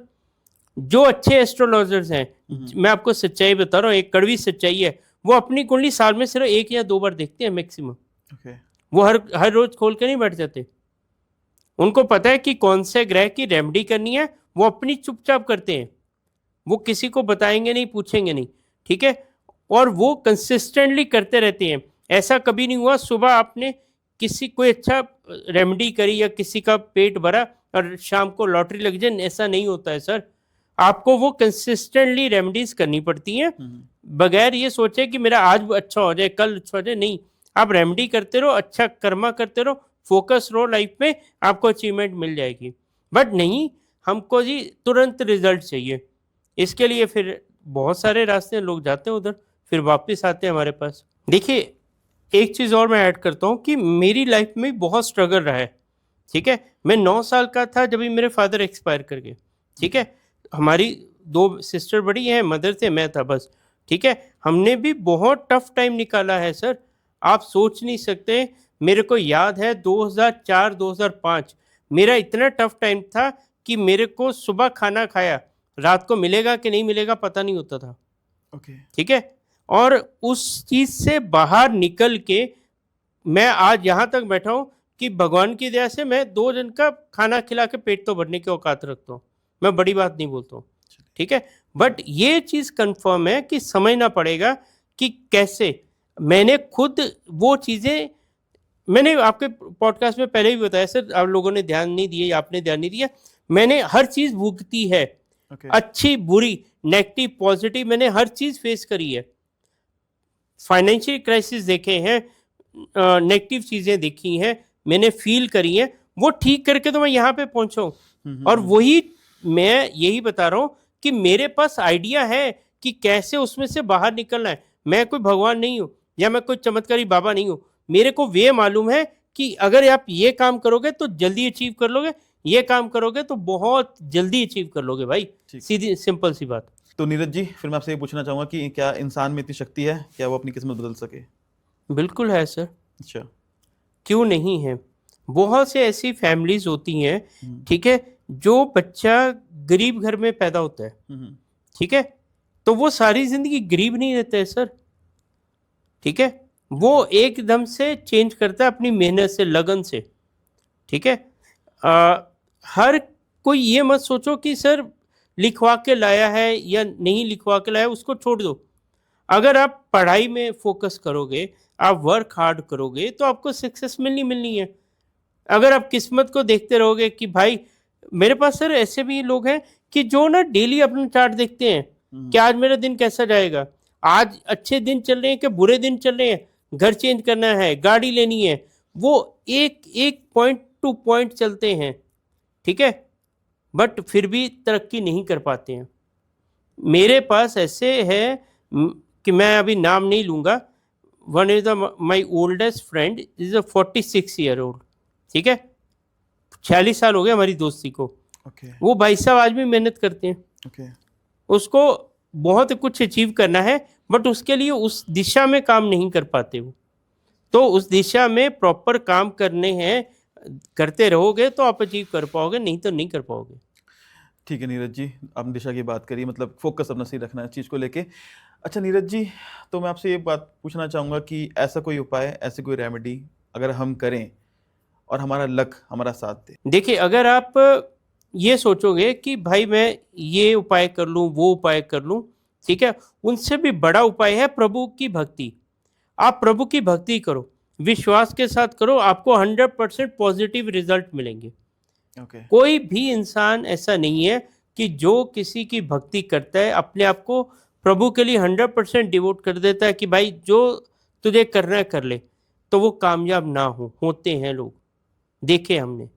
जो अच्छे एस्ट्रोलॉजर्स हैं, मैं आपको सच्चाई बता रहा हूँ, एक कड़वी सच्चाई है, वो अपनी कुंडली साल में सिर्फ 1 या 2 बार देखते हैं मैक्सिमम, ओके वो हर रोज खोल के नहीं बैठ जाते। उनको पता है कि कौन से ग्रह की रेमेडी करनी है, वो अपनी चुपचाप करते हैं, वो किसी को बताएंगे नहीं, पूछेंगे नहीं, ठीक है, और वो कंसिस्टेंटली करते रहते हैं। ऐसा कभी नहीं हुआ सुबह आपने किसी कोई अच्छा रेमेडी करी या किसी का पेट भरा और शाम को लॉटरी लग जाए, ऐसा नहीं होता है सर। आपको वो कंसिस्टेंटली रेमेडीज करनी पड़ती हैं, बगैर ये सोचे कि मेरा आज अच्छा हो जाए, कल अच्छा हो जाए, नहीं, आप रेमेडी करते रहो, अच्छा कर्मा करते रहो, फोकस रहो लाइफ में, आपको अचीवमेंट मिल जाएगी। बट नहीं, हमको जी तुरंत रिजल्ट चाहिए, इसके लिए फिर बहुत सारे रास्ते लोग जाते हैं उधर, फिर वापस आते हैं हमारे पास। देखिए, एक चीज़ और मैं ऐड करता हूँ कि मेरी लाइफ में बहुत स्ट्रगल रहा है, ठीक है, मैं 9 साल का था जब भी मेरे फादर एक्सपायर कर गए, ठीक है, हमारी 2 सिस्टर बड़ी हैं, मदर थे, मैं था बस, ठीक है, हमने भी बहुत टफ टाइम निकाला है सर, आप सोच नहीं सकते। मेरे को याद है 2004-2005 मेरा इतना टफ टाइम था कि मेरे को सुबह खाना खाया, रात को मिलेगा कि नहीं मिलेगा पता नहीं होता था, ओके ठीक है, और उस चीज़ से बाहर निकल के मैं आज यहाँ तक बैठा हूँ कि भगवान की दया से मैं 2 जन का खाना खिला के पेट तो भरने की औकात रखता हूँ, मैं बड़ी बात नहीं बोलता हूँ, ठीक है, बट ये चीज़ कंफर्म है कि समझना पड़ेगा कि कैसे मैंने खुद वो चीज़ें, मैंने आपके पॉडकास्ट में पहले भी बताया सर, आप लोगों ने ध्यान नहीं दिया या आपने ध्यान नहीं दिया, मैंने हर चीज़ भुगती है, ओके अच्छी बुरी नेगेटिव पॉजिटिव, मैंने हर चीज़ फेस करी है, फाइनेंशियल क्राइसिस देखे हैं, नेगेटिव चीज़ें देखी हैं, मैंने फील करी हैं, वो ठीक करके तो मैं यहाँ पे पहुँचा हूँ। और वही मैं यही बता रहा हूँ कि मेरे पास आइडिया है कि कैसे उसमें से बाहर निकलना है। मैं कोई भगवान नहीं हूँ या मैं कोई चमत्कारी बाबा नहीं हूँ, मेरे को वे मालूम है कि अगर आप ये काम करोगे तो जल्दी अचीव कर लोगे, ये काम करोगे तो बहुत जल्दी अचीव कर लोगे भाई, सीधी सिंपल सी बात। तो नीरज जी, फिर मैं आपसे ये पूछना चाहूंगा कि क्या इंसान में इतनी शक्ति है, क्या वो अपनी किस्मत बदल सके? बिल्कुल है सर, अच्छा क्यों नहीं है। बहुत से ऐसी फैमिलीज होती हैं, ठीक है, जो बच्चा गरीब घर में पैदा होता है, ठीक है, तो वो सारी जिंदगी गरीब नहीं रहता है सर, ठीक है, वो एकदम से चेंज करता है अपनी मेहनत से, लगन से, ठीक है। हर कोई ये मत सोचो कि सर लिखवा के लाया है या नहीं लिखवा के लाया, उसको छोड़ दो। अगर आप पढ़ाई में फोकस करोगे, आप वर्क हार्ड करोगे तो आपको सक्सेस मिलनी मिलनी है। अगर आप किस्मत को देखते रहोगे कि भाई, मेरे पास सर ऐसे भी लोग हैं कि जो ना डेली अपना चार्ट देखते हैं कि आज मेरा दिन कैसा जाएगा, आज अच्छे दिन चल रहे हैं कि बुरे दिन चल रहे हैं, घर चेंज करना है, गाड़ी लेनी है, वो एक एक पॉइंट टू पॉइंट चलते हैं, ठीक है, बट फिर भी तरक्की नहीं कर पाते हैं। मेरे पास ऐसे है कि मैं अभी नाम नहीं लूँगा, one is my oldest friend is a 46 year old, ठीक है? 46 साल हो गए हमारी दोस्ती को। ओके वो भाई साहब आज भी मेहनत करते हैं। ओके उसको बहुत कुछ अचीव करना है, बट उसके लिए उस दिशा में काम नहीं कर पाते वो। तो उस दिशा में प्रॉपर काम करने हैं, करते रहोगे तो आप अचीव कर पाओगे, नहीं तो नहीं कर पाओगे। ठीक है नीरज जी, आपने दिशा की बात करी, मतलब फोकस अपना सही रखना है इस चीज़ को लेके। अच्छा नीरज जी, तो मैं आपसे ये बात पूछना चाहूँगा कि ऐसा कोई उपाय, ऐसी कोई रेमेडी अगर हम करें और हमारा लक हमारा साथ दे। देखिए, अगर आप ये सोचोगे कि भाई मैं ये उपाय कर लूँ, वो उपाय कर लूँ, ठीक है? उनसे भी बड़ा उपाय है प्रभु की भक्ति। आप प्रभु की भक्ति करो, विश्वास के साथ करो, आपको 100% पॉजिटिव रिजल्ट मिलेंगे। ओके कोई भी इंसान ऐसा नहीं है कि जो किसी की भक्ति करता है, अपने आप को प्रभु के लिए 100% डिवोट कर देता है कि भाई जो तुझे करना है कर ले, तो वो कामयाब ना हो। होते हैं लोग, देखे हमने,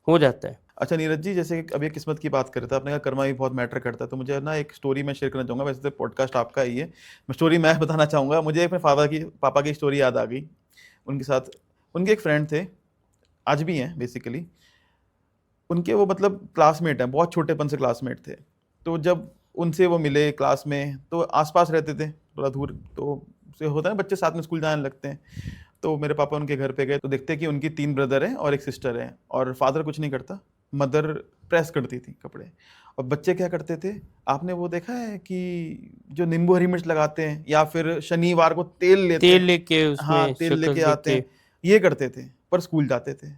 हो जाता है। अच्छा नीरज जी, जैसे कि अभी किस्मत की बात कर रहे थे, आपने कहा कर्मा भी बहुत मैटर करता है, तो मुझे ना एक स्टोरी मैं शेयर करना चाहूँगा। वैसे तो पॉडकास्ट आपका ही है, स्टोरी मैं बताना चाहूँगा। मुझे अपने पापा की स्टोरी याद आ गई। उनके साथ उनके एक फ्रेंड थे, आज भी हैं बेसिकली। उनके वो मतलब क्लासमेट हैं, बहुत छोटेपन से क्लासमेट थे। तो जब उनसे वो मिले क्लास में, तो आसपास रहते थे, थोड़ा दूर तो से होता है, बच्चे साथ में स्कूल जाने लगते हैं। तो मेरे पापा उनके घर पे गए, तो देखते हैं कि उनकी 3 ब्रदर हैं और एक सिस्टर है, और फादर कुछ नहीं करता, मदर प्रेस करती थी कपड़े। और बच्चे क्या करते थे, आपने वो देखा है कि जो नींबू हरी मिर्च लगाते हैं, या फिर शनिवार को तेल लेते तेल हैं, लेके हाँ उसमें तेल शक्ल लेके देख आते के। हैं, ये करते थे, पर स्कूल जाते थे।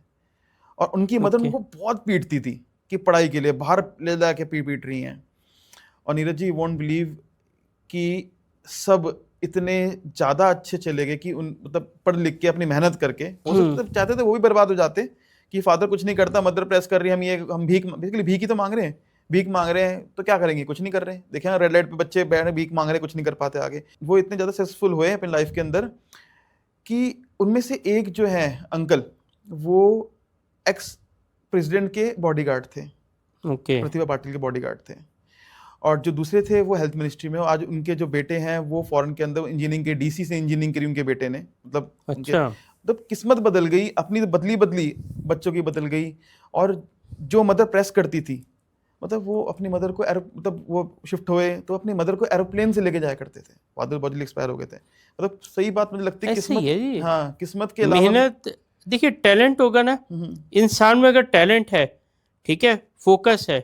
और उनकी मदर ओके। उनको बहुत पीटती थी कि पढ़ाई के लिए बाहर ले जा के पीट रही हैं। और नीरज जी वोंट बिलीव कि सब इतने ज़्यादा अच्छे चले गए कि उन मतलब पढ़ लिख के अपनी मेहनत करके, हो सकता है चाहते थे वो भी बर्बाद हो जाते कि फादर कुछ नहीं करता, मदर प्रेस कर रही है, हम भीख, बेसिकली भीख ही तो मांग रहे हैं, भीख मांग रहे हैं तो क्या करेंगे, कुछ नहीं कर रहे हैं। देखें रेड लाइट पे बच्चे बैठ भीख मांग रहे हैं, कुछ नहीं कर पाते आगे। वो इतने ज़्यादा सक्सेसफुल हुए अपनी लाइफ के अंदर कि उनमें से एक जो है अंकल, वो एक्स प्रेसिडेंट के बॉडीगार्ड थे, ओके। प्रतिभा पाटिल के बॉडीगार्ड थे। और जो दूसरे थे वो हेल्थ मिनिस्ट्री में, आज उनके जो बेटे हैं वो फॉरेन के अंदर इंजीनियरिंग के, डीसी से इंजीनियरिंग करी उनके बेटे ने। मतलब उनके अच्छा। मतलब किस्मत बदल गई, अपनी बदली बदली बच्चों की बदल गई। और जो मदर प्रेस करती थी, मतलब वो अपनी मदर को मतलब वो शिफ्ट हुए तो अपनी मदर को एरोप्लेन से लेके जाया करते थे, फादर बॉडी एक्सपायर हो गए थे। मतलब सही बात मुझे लगती है, ऐसे ही किस्मत, है जी। हाँ किस्मत के अलावा भी। मेहनत, देखिए टैलेंट होगा ना, हम्म, इंसान में अगर टैलेंट है, ठीक है, फोकस है,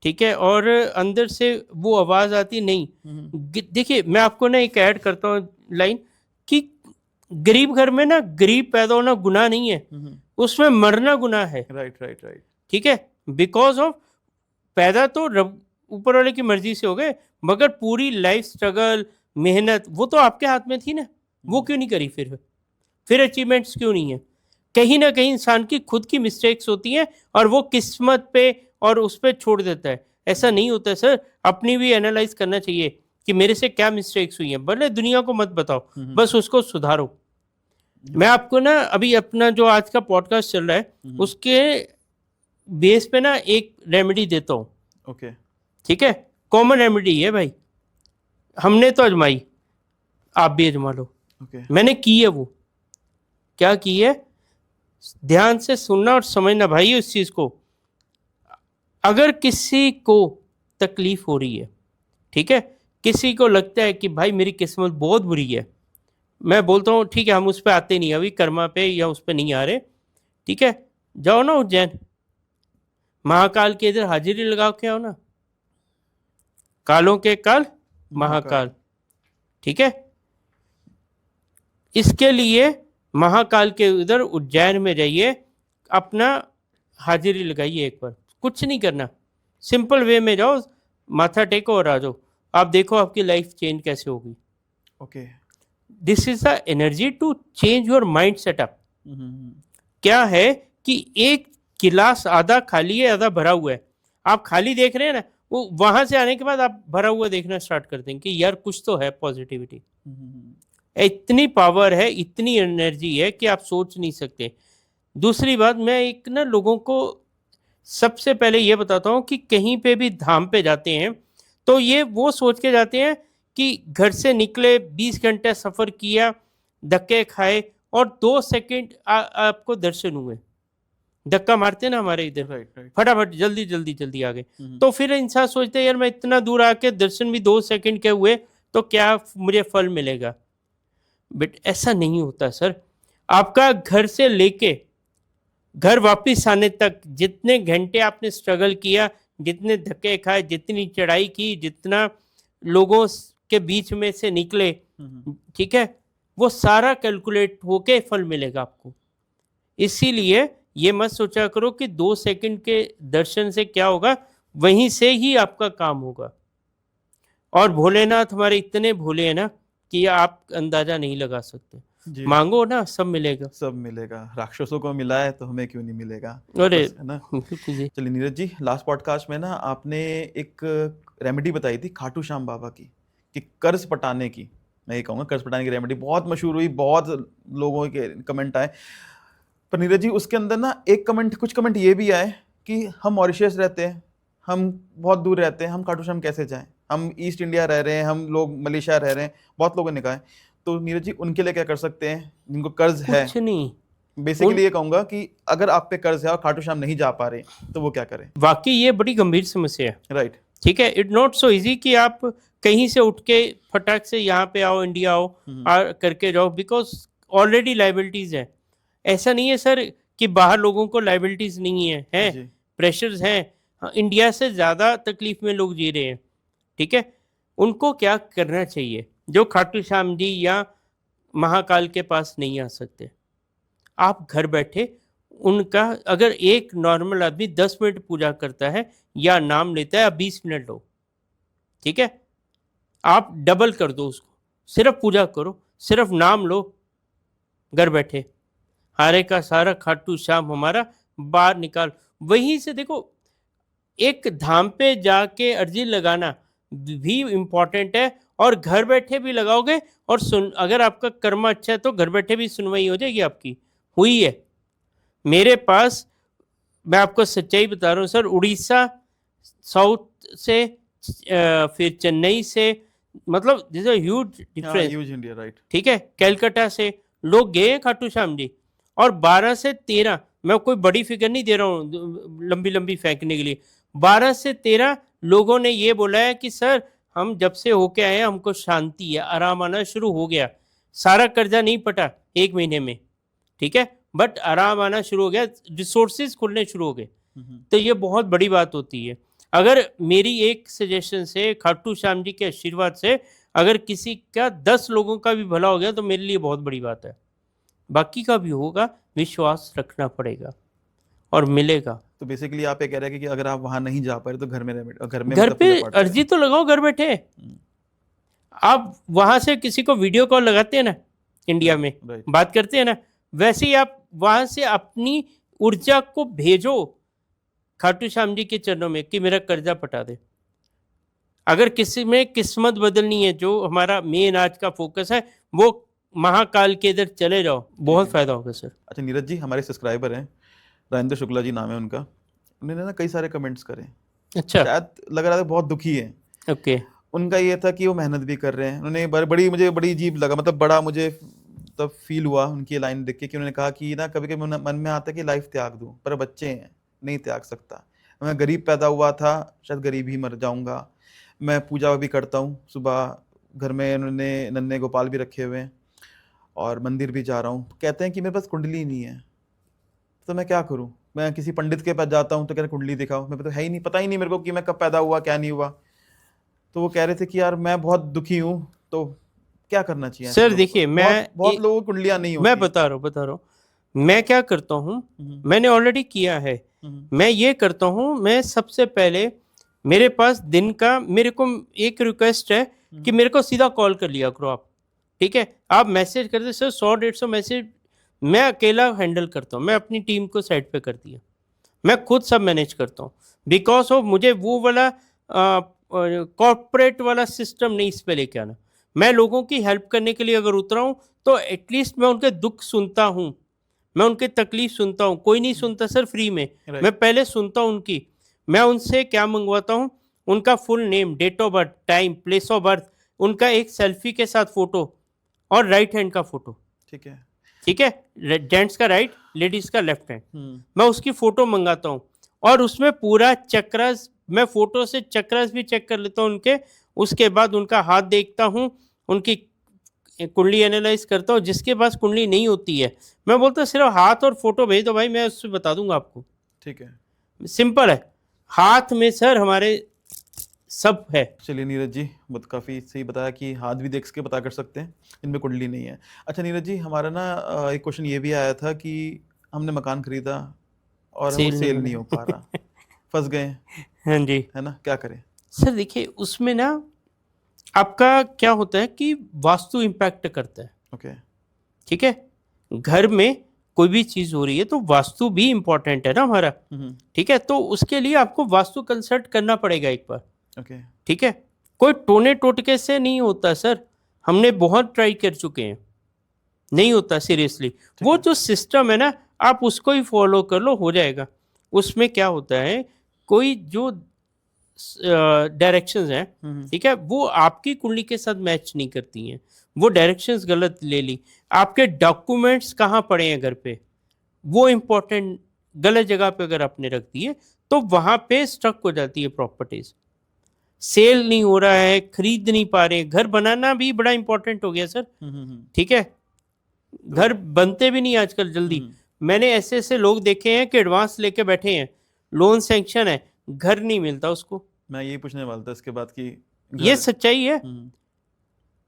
ठीक है, और अंदर से वो आवाज़ आती नहीं। देखिए मैं आपको ना एक ऐड करता हूँ लाइन, कि गरीब घर में ना गरीब पैदा होना गुनाह नहीं है, उसमें मरना गुनाह है। Right right right. ठीक है, बिकॉज ऑफ पैदा तो रब ऊपर वाले की मर्जी से हो गए, मगर पूरी लाइफ स्ट्रगल, मेहनत वो तो आपके हाथ में थी ना, वो क्यों नहीं करी फिर अचीवमेंट्स क्यों नहीं है? कहीं ना कहीं इंसान की खुद की मिस्टेक्स होती हैं, और वो किस्मत पे और उस पे छोड़ देता है। ऐसा नहीं होता है सर, अपनी भी एनालाइज करना चाहिए कि मेरे से क्या मिस्टेक्स हुई हैं, भले दुनिया को मत बताओ, बस उसको सुधारो। मैं आपको ना अभी अपना जो आज का पॉडकास्ट चल रहा है उसके बेस पे ना एक रेमेडी देता हूँ। ओके ठीक है, कॉमन रेमेडी है भाई, हमने तो आजमाई, आप भी आजमा लो। ओके मैंने की है वो, क्या की है, ध्यान से सुनना और समझना भाई उस चीज को। अगर किसी को तकलीफ हो रही है, ठीक है, किसी को लगता है कि भाई मेरी किस्मत बहुत बुरी है, मैं बोलता हूँ ठीक है, हम उस पर आते नहीं अभी, कर्मा पे या उस पर नहीं आ रहे, ठीक है, जाओ ना उज्जैन, महाकाल के इधर हाजिरी लगाओ के आओ ना, कालों के काल महाकाल। ठीक है, इसके लिए महाकाल के उधर उज्जैन में जाइए, अपना हाजिरी लगाइए एक बार, कुछ नहीं करना, सिंपल वे में जाओ, माथा टेको और आ जाओ, आप देखो आपकी लाइफ चेंज कैसे होगी। Okay this is the energy to change your mind setup. क्या है कि एक गिलास आधा खाली है आधा भरा हुआ है, आप खाली देख रहे हैं ना, वो वहां से आने के बाद आप भरा हुआ देखना स्टार्ट कर देंगे कि यार कुछ तो है, पॉजिटिविटी। इतनी पावर है, इतनी एनर्जी है कि आप सोच नहीं सकते। दूसरी बात, मैं एक ना लोगों को सबसे पहले ये बताता हूँ कि कहीं पे भी धाम पे जाते हैं तो ये वो सोच के जाते हैं कि घर से निकले, 20 घंटे सफ़र किया, धक्के खाए और 2 सेकंड आपको दर्शन हुए। धक्का मारते हैं ना हमारे इधर, राइट राइट। फटाफट जल्दी आ गए। तो फिर इंसान सोचते हैं यार मैं इतना दूर आके दर्शन भी 2 सेकंड के हुए तो क्या मुझे फल मिलेगा? बट ऐसा नहीं होता सर। आपका घर से लेके घर वापस आने तक जितने घंटे आपने स्ट्रगल किया, जितने धक्के खाए, जितनी चढ़ाई की, जितना लोगों के बीच में से निकले, ठीक है, वो सारा कैलकुलेट होके फल मिलेगा आपको। इसीलिए ये मत सोचा करो कि 2 सेकंड के दर्शन से क्या होगा, वहीं से ही आपका काम होगा। और भोलेनाथ हमारे इतने भोले हैं ना कि आप अंदाजा नहीं लगा सकते। जी मांगो ना, सब मिलेगा। सब मिलेगा। राक्षसों को मिला है तो हमें क्यों नहीं मिलेगा? अरे बस, है ना? बिल्कुल जी। चलिए नीरज जी, लास्ट पॉडकास्ट में ना आपने एक रेमेडी बताई थी खाटू श्याम बाबा की, कि कर्ज पटाने की, मैं ये कहूँगा कर्ज पटाने की रेमेडी बहुत मशहूर हुई, बहुत लोगों के कमेंट आए। पर नीरज जी उसके अंदर ना कुछ कमेंट ये भी आए कि हम मॉरिशस रहते हैं, हम बहुत दूर रहते हैं, हम खाटू श्याम कैसे जाएं? हम ईस्ट इंडिया रह रहे हैं, हम लोग मलेशिया रह रहे हैं, बहुत लोगों ने कहा है। तो नीरज जी उनके लिए क्या कर सकते हैं जिनको कर्ज है? कुछ नहीं। बेसिकली ये कहूंगा कि अगर आप पे कर्ज है और खाटू श्याम नहीं जा पा रहे तो वो क्या करें? वाकई ये बड़ी गंभीर समस्या है। राइट। ठीक है, इट नॉट सो इजी कि आप कहीं से उठ के फटाक से यहाँ पे आओ, इंडिया आओ और करके जाओ, बिकॉज ऑलरेडी लाइबिलिटीज है। ऐसा नहीं है सर कि बाहर लोगों को लाइबिलिटीज नहीं है जी। प्रेशर्स हैं। हाँ, इंडिया से ज़्यादा तकलीफ में लोग जी रहे हैं। ठीक है, उनको क्या करना चाहिए जो खाटू श्याम जी या महाकाल के पास नहीं आ सकते? आप घर बैठे उनका, अगर एक नॉर्मल आदमी 10 मिनट पूजा करता है या नाम लेता है, आप 20 मिनट लो, ठीक है, आप डबल कर दो उसको, सिर्फ पूजा करो, सिर्फ नाम लो घर बैठे, हारे का सारा खाटू श्याम हमारा बाहर निकाल। वहीं से देखो, एक धाम पे जाके अर्जी लगाना भी इम्पॉर्टेंट है, और घर बैठे भी लगाओगे और अगर आपका कर्म अच्छा है तो घर बैठे भी सुनवाई हो जाएगी आपकी। हुई है मेरे पास, मैं आपको सच्चाई बता रहा हूँ सर। उड़ीसा, साउथ से, फिर चेन्नई से, मतलब this huge difference. Huge India, right. ठीक है, कलकत्ता से लोग गए हैं खाटू श्याम जी, और 12 से 13, मैं कोई बड़ी फिगर नहीं दे रहा हूँ लंबी लंबी फेंकने के लिए, 12 से 13 लोगों ने ये बोला है कि सर हम जब से होके आए हैं हमको शांति है, आराम आना शुरू हो गया। सारा कर्जा नहीं पटा 1 महीने में, ठीक है, बट आराम आना शुरू हो गया, रिसोर्सेज खुलने शुरू हो गए। तो ये बहुत बड़ी बात होती है। अगर मेरी एक सजेशन से, खाटू श्याम जी के आशीर्वाद से, अगर किसी का 10 लोगों का भी भला हो गया तो मेरे लिए बहुत बड़ी बात है। बाकी का भी होगा, विश्वास रखना पड़ेगा और मिलेगा। तो बेसिकली आप ये कह रहे हैं कि अगर आप वहां नहीं जा पा रहे तो घर में घर मतलब पे पूजा पाठ करें। अर्जी तो लगाओ घर बैठे। आप वहां से किसी को वीडियो कॉल लगाते हैं ना, इंडिया में राइट। बात करते हैं ना, वैसे ही आप वहां से अपनी ऊर्जा को भेजो खाटू श्याम जी के चरणों में कि मेरा कर्जा पटा दे। अगर किसी में किस्मत बदलनी है, जो हमारा मेन आज का फोकस है, वो महाकाल के इधर चले जाओ, बहुत फायदा होगा सर। अच्छा नीरज जी, हमारे सब्सक्राइबर हैं, राजेंद्र शुक्ला जी नाम है उनका, उन्होंने ना कई सारे कमेंट्स करे। अच्छा, शायद लग रहा था बहुत दुखी है। ओके। उनका ये था कि वो मेहनत भी कर रहे हैं। उन्होंने मुझे बड़ी अजीब लगा, मतलब बड़ा मुझे तब फील हुआ उनकी लाइन देख के कि उन्होंने कहा कि ना कभी कभी मन में आता है कि लाइफ त्याग दूं, पर बच्चे हैं, नहीं त्याग सकता। मैं गरीब पैदा हुआ था, शायद गरीब ही मर जाऊंगा। मैं पूजा भी करता हूँ सुबह, घर में उन्होंने नन्हे गोपाल भी रखे हुए हैं और मंदिर भी जा रहा हूँ। कहते हैं कि मेरे पास कुंडली नहीं है, तो मैं क्या करूँ? मैं किसी पंडित के पास जाता हूँ तो कह रहे कुंडली दिखाओ, मैं तो है ही नहीं, पता ही नहीं मेरे को कि मैं कब पैदा हुआ क्या नहीं हुआ। तो वो कह रहे थे कि यार मैं बहुत दुखी हूँ, तो क्या करना चाहिए सर देखिए, बहुत लोगों को कुंडलियां नहीं होती। मैं बता रहा हूँ मैं क्या करता हूँ। मैंने ऑलरेडी किया है। मैं ये करता हूँ, मैं सबसे पहले, मेरे पास दिन का, मेरे को एक रिक्वेस्ट है कि मेरे को सीधा कॉल कर लिया करो आप, ठीक है। आप मैसेज करते सर 100-150 मैसेज मैं अकेला हैंडल करता हूँ, मैं अपनी टीम को साइड पे कर दिया, मैं खुद सब मैनेज करता हूँ। बिकॉज ऑफ मुझे वो वाला कॉर्पोरेट वाला सिस्टम नहीं इस पे लेके आना। मैं लोगों की हेल्प करने के लिए अगर उतरा हूँ तो एटलीस्ट मैं उनके दुख सुनता हूँ, मैं उनकी तकलीफ सुनता हूँ। कोई नहीं सुनता सर फ्री में, मैं पहले सुनता हूँ उनकी। मैं उनसे क्या मंगवाता हूँ, उनका full name, date of birth, time, place of birth, उनका एक सेल्फी के साथ फोटो और राइट हैंड का फोटो, ठीक है। ठीक है, जेंट्स का राइट, लेडीज का लेफ्ट हैंड, हम्म, मैं उसकी फोटो मंगाता हूँ और उसमें पूरा चक्रस, मैं फोटो से चक्रस भी चेक कर लेता हूँ उनके, उसके बाद उनका हाथ देखता हूँ, उनकी कुंडली एनालाइज करता हूँ। जिसके पास कुंडली नहीं होती है मैं बोलता हूँ सिर्फ हाथ और फोटो भेज दो भाई, मैं उससे बता दूंगा आपको। ठीक है। सिंपल है, हाथ में सर हमारे सब है। चलिए नीरज जी, बहुत काफ़ी सही बताया कि हाथ भी देख के पता कर सकते हैं, इनमें कुंडली नहीं है। अच्छा नीरज जी, हमारा ना एक क्वेश्चन ये भी आया था कि हमने मकान खरीदा और वो सेल नहीं सेल हो नहीं हो पा रहा, रहा फंस गए, हाँ जी है ना, क्या करें? सर, देखिए उसमें ना आपका क्या होता है कि वास्तु इम्पैक्ट करता है, ओके। ठीक है। घर में कोई भी चीज हो रही है तो वास्तु भी इम्पोर्टेंट है ना हमारा, हम्म, ठीक है। तो उसके लिए आपको वास्तु कंसल्ट करना पड़ेगा एक बार, ओके। ठीक है। कोई टोने टोटके से नहीं होता सर, हमने बहुत ट्राई कर चुके हैं, नहीं होता सीरियसली। वो है। जो सिस्टम है ना, आप उसको ही फॉलो कर लो, हो जाएगा। उसमें क्या होता है, कोई जो डायरेक्शंस हैं, हम्म, ठीक है, वो आपकी कुंडली के साथ मैच नहीं करती हैं, वो डायरेक्शंस गलत ले ली। आपके डॉक्यूमेंट्स कहाँ पड़े हैं घर पे, वो इम्पोर्टेंट गलत जगह पे अगर आपने रख दिए तो वहां पे स्ट्रक हो जाती है प्रॉपर्टीज। सेल नहीं हो रहा है, खरीद नहीं पा रहे, घर बनाना भी बड़ा इंपॉर्टेंट हो गया सर, ठीक है। घर बनते भी नहीं आजकल जल्दी। मैंने ऐसे ऐसे लोग देखे हैं कि एडवांस लेके बैठे हैं, लोन सैंक्शन है, घर नहीं मिलता उसको। मैं यही पूछने वाला था इसके बाद कि ये घर। सच्चाई है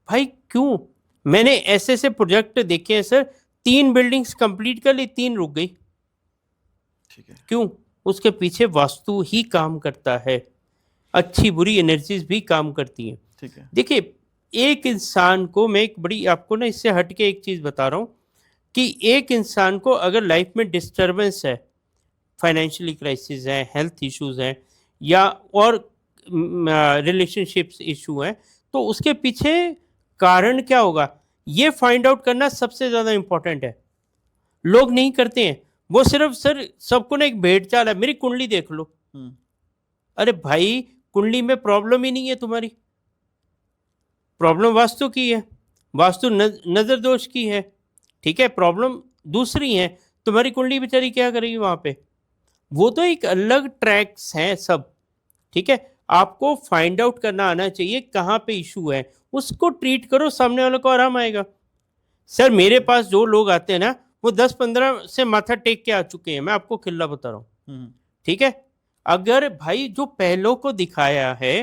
भाई। क्यों? मैंने ऐसे ऐसे प्रोजेक्ट देखे हैं सर, 3 बिल्डिंग्स कंप्लीट कर ली, 3 रुक गई। ठीक है। क्यों? उसके पीछे वास्तु ही काम करता है, अच्छी बुरी एनर्जीज भी काम करती हैं। ठीक है। देखिए, एक इंसान को मैं एक बड़ी आपको ना इससे हट के एक चीज बता रहा हूँ कि एक इंसान को अगर लाइफ में डिस्टरबेंस है, फाइनेंशियली क्राइसिस है, हेल्थ इश्यूज हैं, या और रिलेशनशिप्स इशू हैं, तो उसके पीछे कारण क्या होगा ये फाइंड आउट करना सबसे ज़्यादा इंपॉर्टेंट है। लोग नहीं करते हैं, वो सिर्फ सर सबको ना एक भेड़ चाल है, मेरी कुंडली देख लो। अरे भाई, कुंडली में प्रॉब्लम ही नहीं है तुम्हारी, प्रॉब्लम वास्तु की है, वास्तु नजर दोष की है, ठीक है। प्रॉब्लम दूसरी है, तुम्हारी कुंडली बेचारी क्या करेगी वहां पे, वो तो एक अलग ट्रैक्स हैं सब, ठीक है। आपको फाइंड आउट करना आना चाहिए कहाँ पे इशू है, उसको ट्रीट करो, सामने वाले को आराम आएगा। सर मेरे पास जो लोग आते हैं ना, वो 10-15 से माथा टेक के आ चुके हैं, मैं आपको खिल्ला बता रहा हूँ, ठीक है। अगर भाई जो पहलों को दिखाया है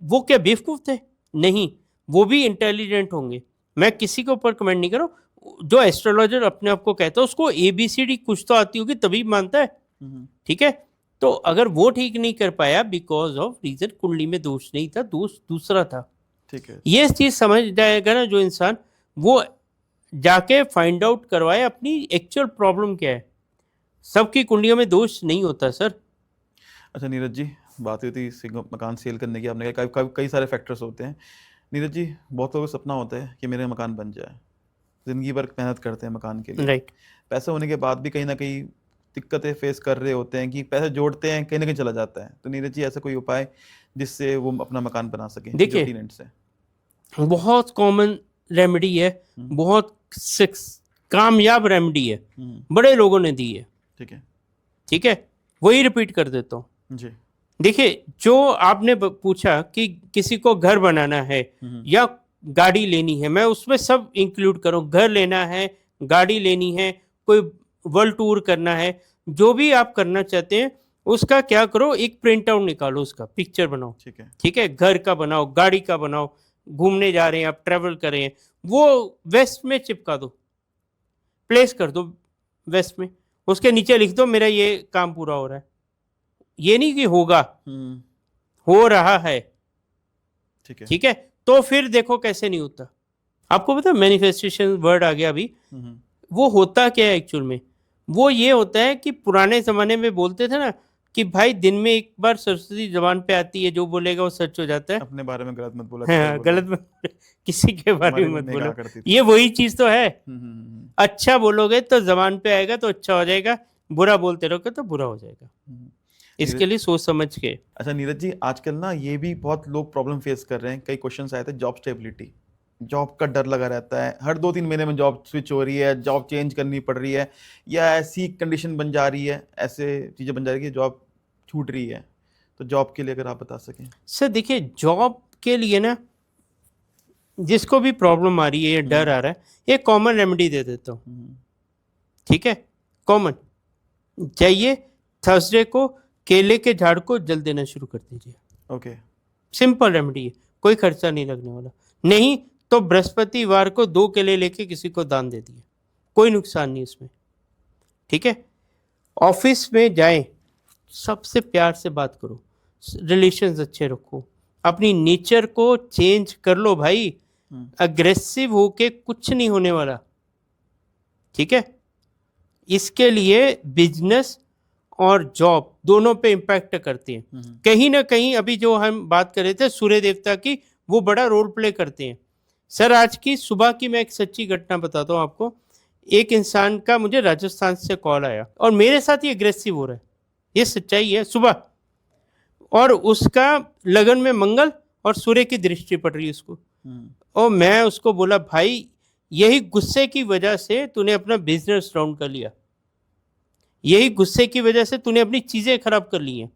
वो क्या बेवकूफ थे? नहीं, वो भी इंटेलिजेंट होंगे। मैं किसी के ऊपर कमेंट नहीं कर रहा हूं। जो एस्ट्रोलॉजर अपने आप को कहता है उसको ABCD कुछ तो आती होगी तभी मानता है, ठीक है। तो अगर वो ठीक नहीं कर पाया बिकॉज ऑफ रीजन कुंडली में दोष नहीं था, दोष दूसरा था, ठीक है। ये चीज समझ जाएगा ना जो इंसान, वो जाके फाइंड आउट करवाए अपनी एक्चुअल प्रॉब्लम क्या है। सबकी कुंडलियों में दोष नहीं होता सर। अच्छा नीरज जी, बात हुई थी मकान सेल करने की, आपने कहा कई सारे फैक्टर्स होते हैं। नीरज जी, बहुत लोगों को सपना होता है कि मेरा मकान बन जाए, ज़िंदगी भर मेहनत करते हैं मकान के लिए, राइट। पैसे होने के बाद भी कहीं ना कहीं दिक्कतें फेस कर रहे होते हैं कि पैसे जोड़ते हैं कहीं ना कहीं चला जाता है। तो नीरज जी, ऐसा कोई उपाय जिससे वो अपना मकान बना सके जो देखिए, टेनेंट्स है? बहुत कॉमन रेमेडी है, बहुत कामयाब रेमेडी है, बड़े लोगों ने दी है, ठीक है। ठीक है। वही रिपीट कर देता हूँ। जी। देखिए, जो आपने पूछा कि किसी को घर बनाना है या गाड़ी लेनी है, मैं उसमें सब इंक्लूड करूँ। घर लेना है, गाड़ी लेनी है, कोई वर्ल्ड टूर करना है, जो भी आप करना चाहते हैं उसका क्या करो, एक प्रिंट आउट निकालो, उसका पिक्चर बनाओ, ठीक है। ठीक है। घर का बनाओ, गाड़ी का बनाओ, घूमने जा रहे हैं आप, ट्रेवल कर रहे हैं, वो वेस्ट में चिपका दो, प्लेस कर दो वेस्ट में, उसके नीचे लिख दो मेरा ये काम पूरा हो रहा है। ये नहीं कि होगा, हो रहा है, ठीक है। ठीक है। तो फिर देखो कैसे नहीं होता। आपको पता है मैनिफेस्टेशन वर्ड आ गया अभी, वो होता क्या है एक्चुअल में? वो ये होता है कि पुराने जमाने में बोलते थे ना कि भाई दिन में एक बार सरस्वती जबान पे आती है, जो बोलेगा वो सच हो जाता है। अपने बारे में गलत मत बोला, हाँ, गलत मत, किसी के बारे में मत मम्मी कहा बोलो। करती थी। ये वही चीज तो है। हम्म। अच्छा बोलोगे तो जबान पे आएगा तो अच्छा हो जाएगा, बुरा बोलते रहोगे तो बुरा हो जाएगा। इसके लिए सोच समझ के। अच्छा नीरज जी, आजकल ना ये भी बहुत लोग प्रॉब्लम फेस कर रहे हैं, कई क्वेश्चंस आए थे, जॉब स्टेबिलिटी, जॉब का डर लगा रहता है, हर 2-3 महीने में जॉब स्विच हो रही है, जॉब चेंज करनी पड़ रही है, या ऐसी कंडीशन बन जा रही है, ऐसे चीज़ें बन जा रही है कि जॉब छूट रही है। तो जॉब के लिए अगर आप बता सकें। सर देखिए, जॉब के लिए ना जिसको भी प्रॉब्लम आ रही है या डर आ रहा है, एक कॉमन रेमेडी दे देता हूँ। ठीक है, कॉमन, जाइए थर्सडे को केले के झाड़ को जल देना शुरू कर दीजिए। ओके। सिंपल रेमेडी है, कोई खर्चा नहीं लगने वाला। नहीं तो बृहस्पतिवार को 2 केले लेके किसी को दान दे दिए, कोई नुकसान नहीं इसमें। ठीक है, ऑफिस में जाएं, सबसे प्यार से बात करो, रिलेशंस अच्छे रखो, अपनी नेचर को चेंज कर लो भाई। अग्रेसिव होके कुछ नहीं होने वाला। ठीक है, इसके लिए बिजनेस और जॉब दोनों पे इम्पैक्ट करते हैं। कहीं ना कहीं अभी जो हम बात कर रहे थे सूर्य देवता की, वो बड़ा रोल प्ले करते हैं। सर आज की सुबह की मैं एक सच्ची घटना बताता हूँ आपको। एक इंसान का मुझे राजस्थान से कॉल आया और मेरे साथ ही एग्रेसिव हो रहा है, ये सच्चाई है सुबह, और उसका लगन में मंगल और सूर्य की दृष्टि पड़ रही है उसको। और मैं उसको बोला, भाई यही गुस्से की वजह से तूने अपना बिजनेस डाउन कर लिया, यही गुस्से की वजह से तूने अपनी चीजें खराब कर ली हैं।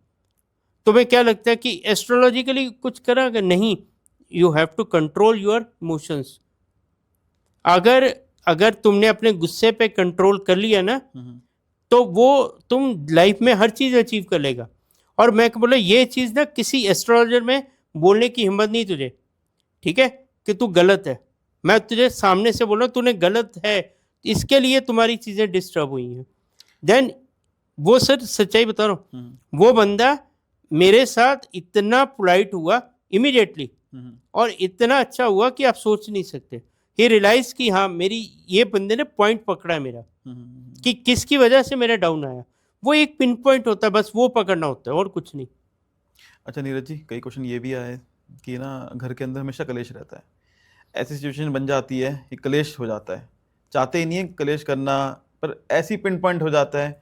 तुम्हें क्या लगता है कि एस्ट्रोलॉजिकली कुछ करा? नहीं, you have to control your emotions. अगर तुमने अपने गुस्से पे कंट्रोल कर लिया ना, तो वो तुम लाइफ में हर चीज अचीव कर लेगा। और मैं बोला ये चीज ना किसी एस्ट्रोलॉजर में बोलने की हिम्मत नहीं तुझे, ठीक है, कि तू गलत है। मैं तुझे सामने से बोल रहा हूँ तूने गलत है, इसके लिए तुम्हारी चीजें डिस्टर्ब हुई हैं। देन वो सर सच्चाई बता रहा हूँ, वो बंदा मेरे साथ इतना पोलाइट हुआ इमीडिएटली, और इतना अच्छा हुआ कि आप सोच नहीं सकते। ही रियलाइज कि हाँ मेरी ये बंदे ने पॉइंट पकड़ा है मेरा, कि किसकी वजह से मेरा डाउन आया। वो एक पिन पॉइंट होता है, बस वो पकड़ना होता है और कुछ नहीं। अच्छा नीरज जी, कई क्वेश्चन ये भी आए कि ना घर के अंदर हमेशा कलेश रहता है, ऐसी सिचुएशन बन जाती है कि कलेश हो जाता है, चाहते ही नहीं है कलेश करना, पर ऐसी पिन पॉइंट हो जाता है,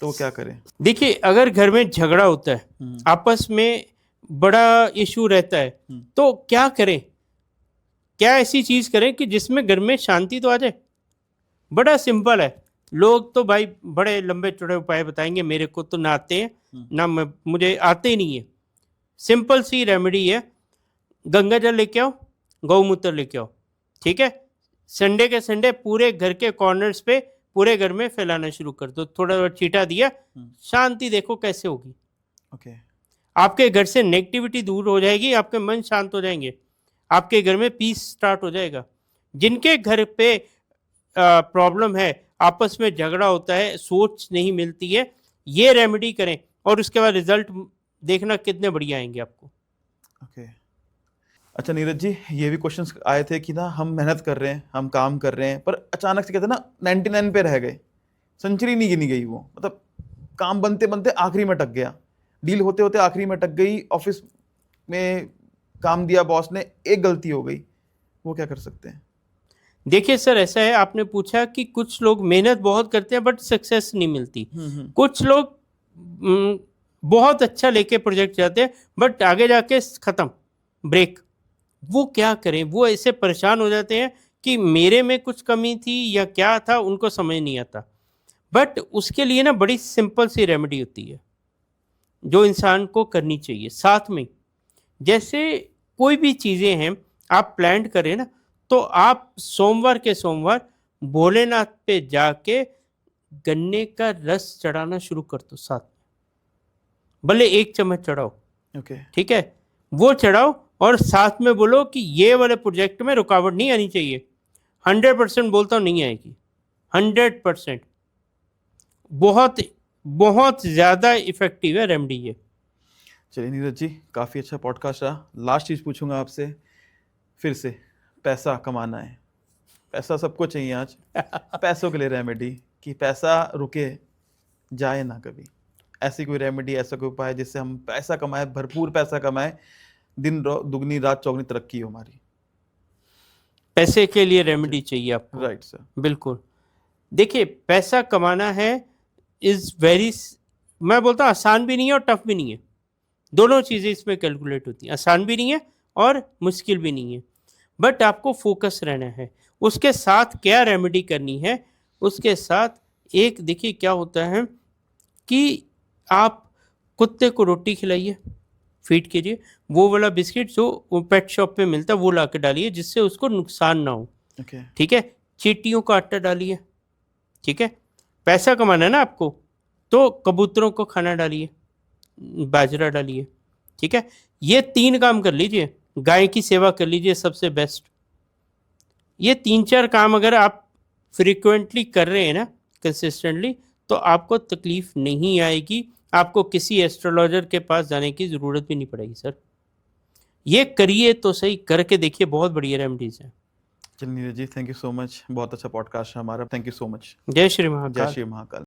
तो क्या करें? देखिए, अगर घर में झगड़ा होता है, आपस में बड़ा इशू रहता है, तो क्या करें? क्या ऐसी चीज करें कि जिसमें घर में शांति तो आ जाए? बड़ा सिंपल है। लोग तो भाई बड़े लंबे चौड़े उपाय बताएंगे, मेरे को तो ना आते हैं, ना मुझे आते ही नहीं है। सिंपल सी रेमेडी है, गंगा जल लेके आओ, गौमूत्र लेके आओ। ठीक है, संडे के संडे पूरे घर के कॉर्नर्स पे पूरे घर में फैलाना शुरू कर दो। थोड़ा छींटा दिया, शांति देखो कैसे होगी। ओके। आपके घर से नेगेटिविटी दूर हो जाएगी, आपके मन शांत हो जाएंगे, आपके घर में पीस स्टार्ट हो जाएगा। जिनके घर पे प्रॉब्लम है, आपस में झगड़ा होता है, सोच नहीं मिलती है, ये रेमेडी करें और उसके बाद रिजल्ट देखना कितने बढ़िया आएंगे आपको। ओके। अच्छा नीरज जी, ये भी क्वेश्चंस आए थे कि ना हम मेहनत कर रहे हैं, हम काम कर रहे हैं, पर अचानक से कहते हैं ना 99 पे रह गए, सेंचुरी नहीं गिनी गई, वो मतलब काम बनते बनते आखिरी में अटक गया, डील होते होते आखिरी में अटक गई, ऑफिस में काम दिया बॉस ने, एक गलती हो गई, वो क्या कर सकते हैं? देखिए सर, ऐसा है, आपने पूछा कि कुछ लोग मेहनत बहुत करते हैं बट सक्सेस नहीं मिलती। कुछ लोग बहुत अच्छा लेके प्रोजेक्ट जाते हैं बट आगे जाके खत्म, ब्रेक। वो क्या करें? वो ऐसे परेशान हो जाते हैं कि मेरे में कुछ कमी थी या क्या था, उनको समझ नहीं आता। बट उसके लिए ना बड़ी सिंपल सी रेमेडी होती है जो इंसान को करनी चाहिए साथ में। जैसे कोई भी चीज़ें हैं आप प्लान करें ना, तो आप सोमवार के सोमवार भोलेनाथ पे जाके गन्ने का रस चढ़ाना शुरू कर दो साथ में, भले 1 चम्मच चढ़ाओ। ओके। ठीक है, वो चढ़ाओ और साथ में बोलो कि ये वाले प्रोजेक्ट में रुकावट नहीं आनी चाहिए। 100% बोलता हूँ नहीं आएगी, 100%। बहुत बहुत ज़्यादा इफेक्टिव है रेमेडी ये। चलिए नीरज जी, काफ़ी अच्छा पॉडकास्ट रहा। लास्ट चीज़ पूछूंगा आपसे फिर से, पैसा कमाना है, पैसा सबको चाहिए आज, पैसों के लिए रेमेडी कि पैसा रुके जाए ना कभी, ऐसी कोई रेमेडी, ऐसा कोई उपाय जिससे हम पैसा कमाए, भरपूर पैसा कमाए, दिन दुगनी रात चौगनी तरक्की हो हमारी? पैसे के लिए रेमेडी चाहिए आपको? Right sir. बिल्कुल। देखिए, पैसा कमाना है इज़ वेरी मैं बोलता हूँ आसान भी नहीं है और टफ भी नहीं है, दोनों चीज़ें इसमें कैलकुलेट होती हैं, आसान भी नहीं है और मुश्किल भी नहीं है, बट आपको फोकस रहना है। उसके साथ क्या रेमेडी करनी है, उसके साथ एक देखिए क्या होता है कि आप कुत्ते को रोटी खिलाइए, फीड कीजिए, वो वाला बिस्किट जो पेट शॉप पे मिलता है वो ला के डालिए जिससे उसको नुकसान ना हो, ओके। ठीक है। चींटियों का आटा डालिए, ठीक है। पैसा कमाना है ना आपको, तो कबूतरों को खाना डालिए, बाजरा डालिए, ठीक है। ये 3 काम कर लीजिए, गाय की सेवा कर लीजिए सबसे बेस्ट। ये 3-4 काम अगर आप फ्रीक्वेंटली कर रहे हैं ना, कंसिस्टेंटली, तो आपको तकलीफ नहीं आएगी, आपको किसी एस्ट्रोलॉजर के पास जाने की ज़रूरत भी नहीं पड़ेगी सर। ये करिए तो सही, करके देखिए, बहुत बढ़िया रेमेडीज़ हैं। चलिए Neeraj ji, thank you so much, बहुत अच्छा पॉडकास्ट है हमारा, थैंक यू सो मच। जय श्री जय महाकाल। श्री महाकाल।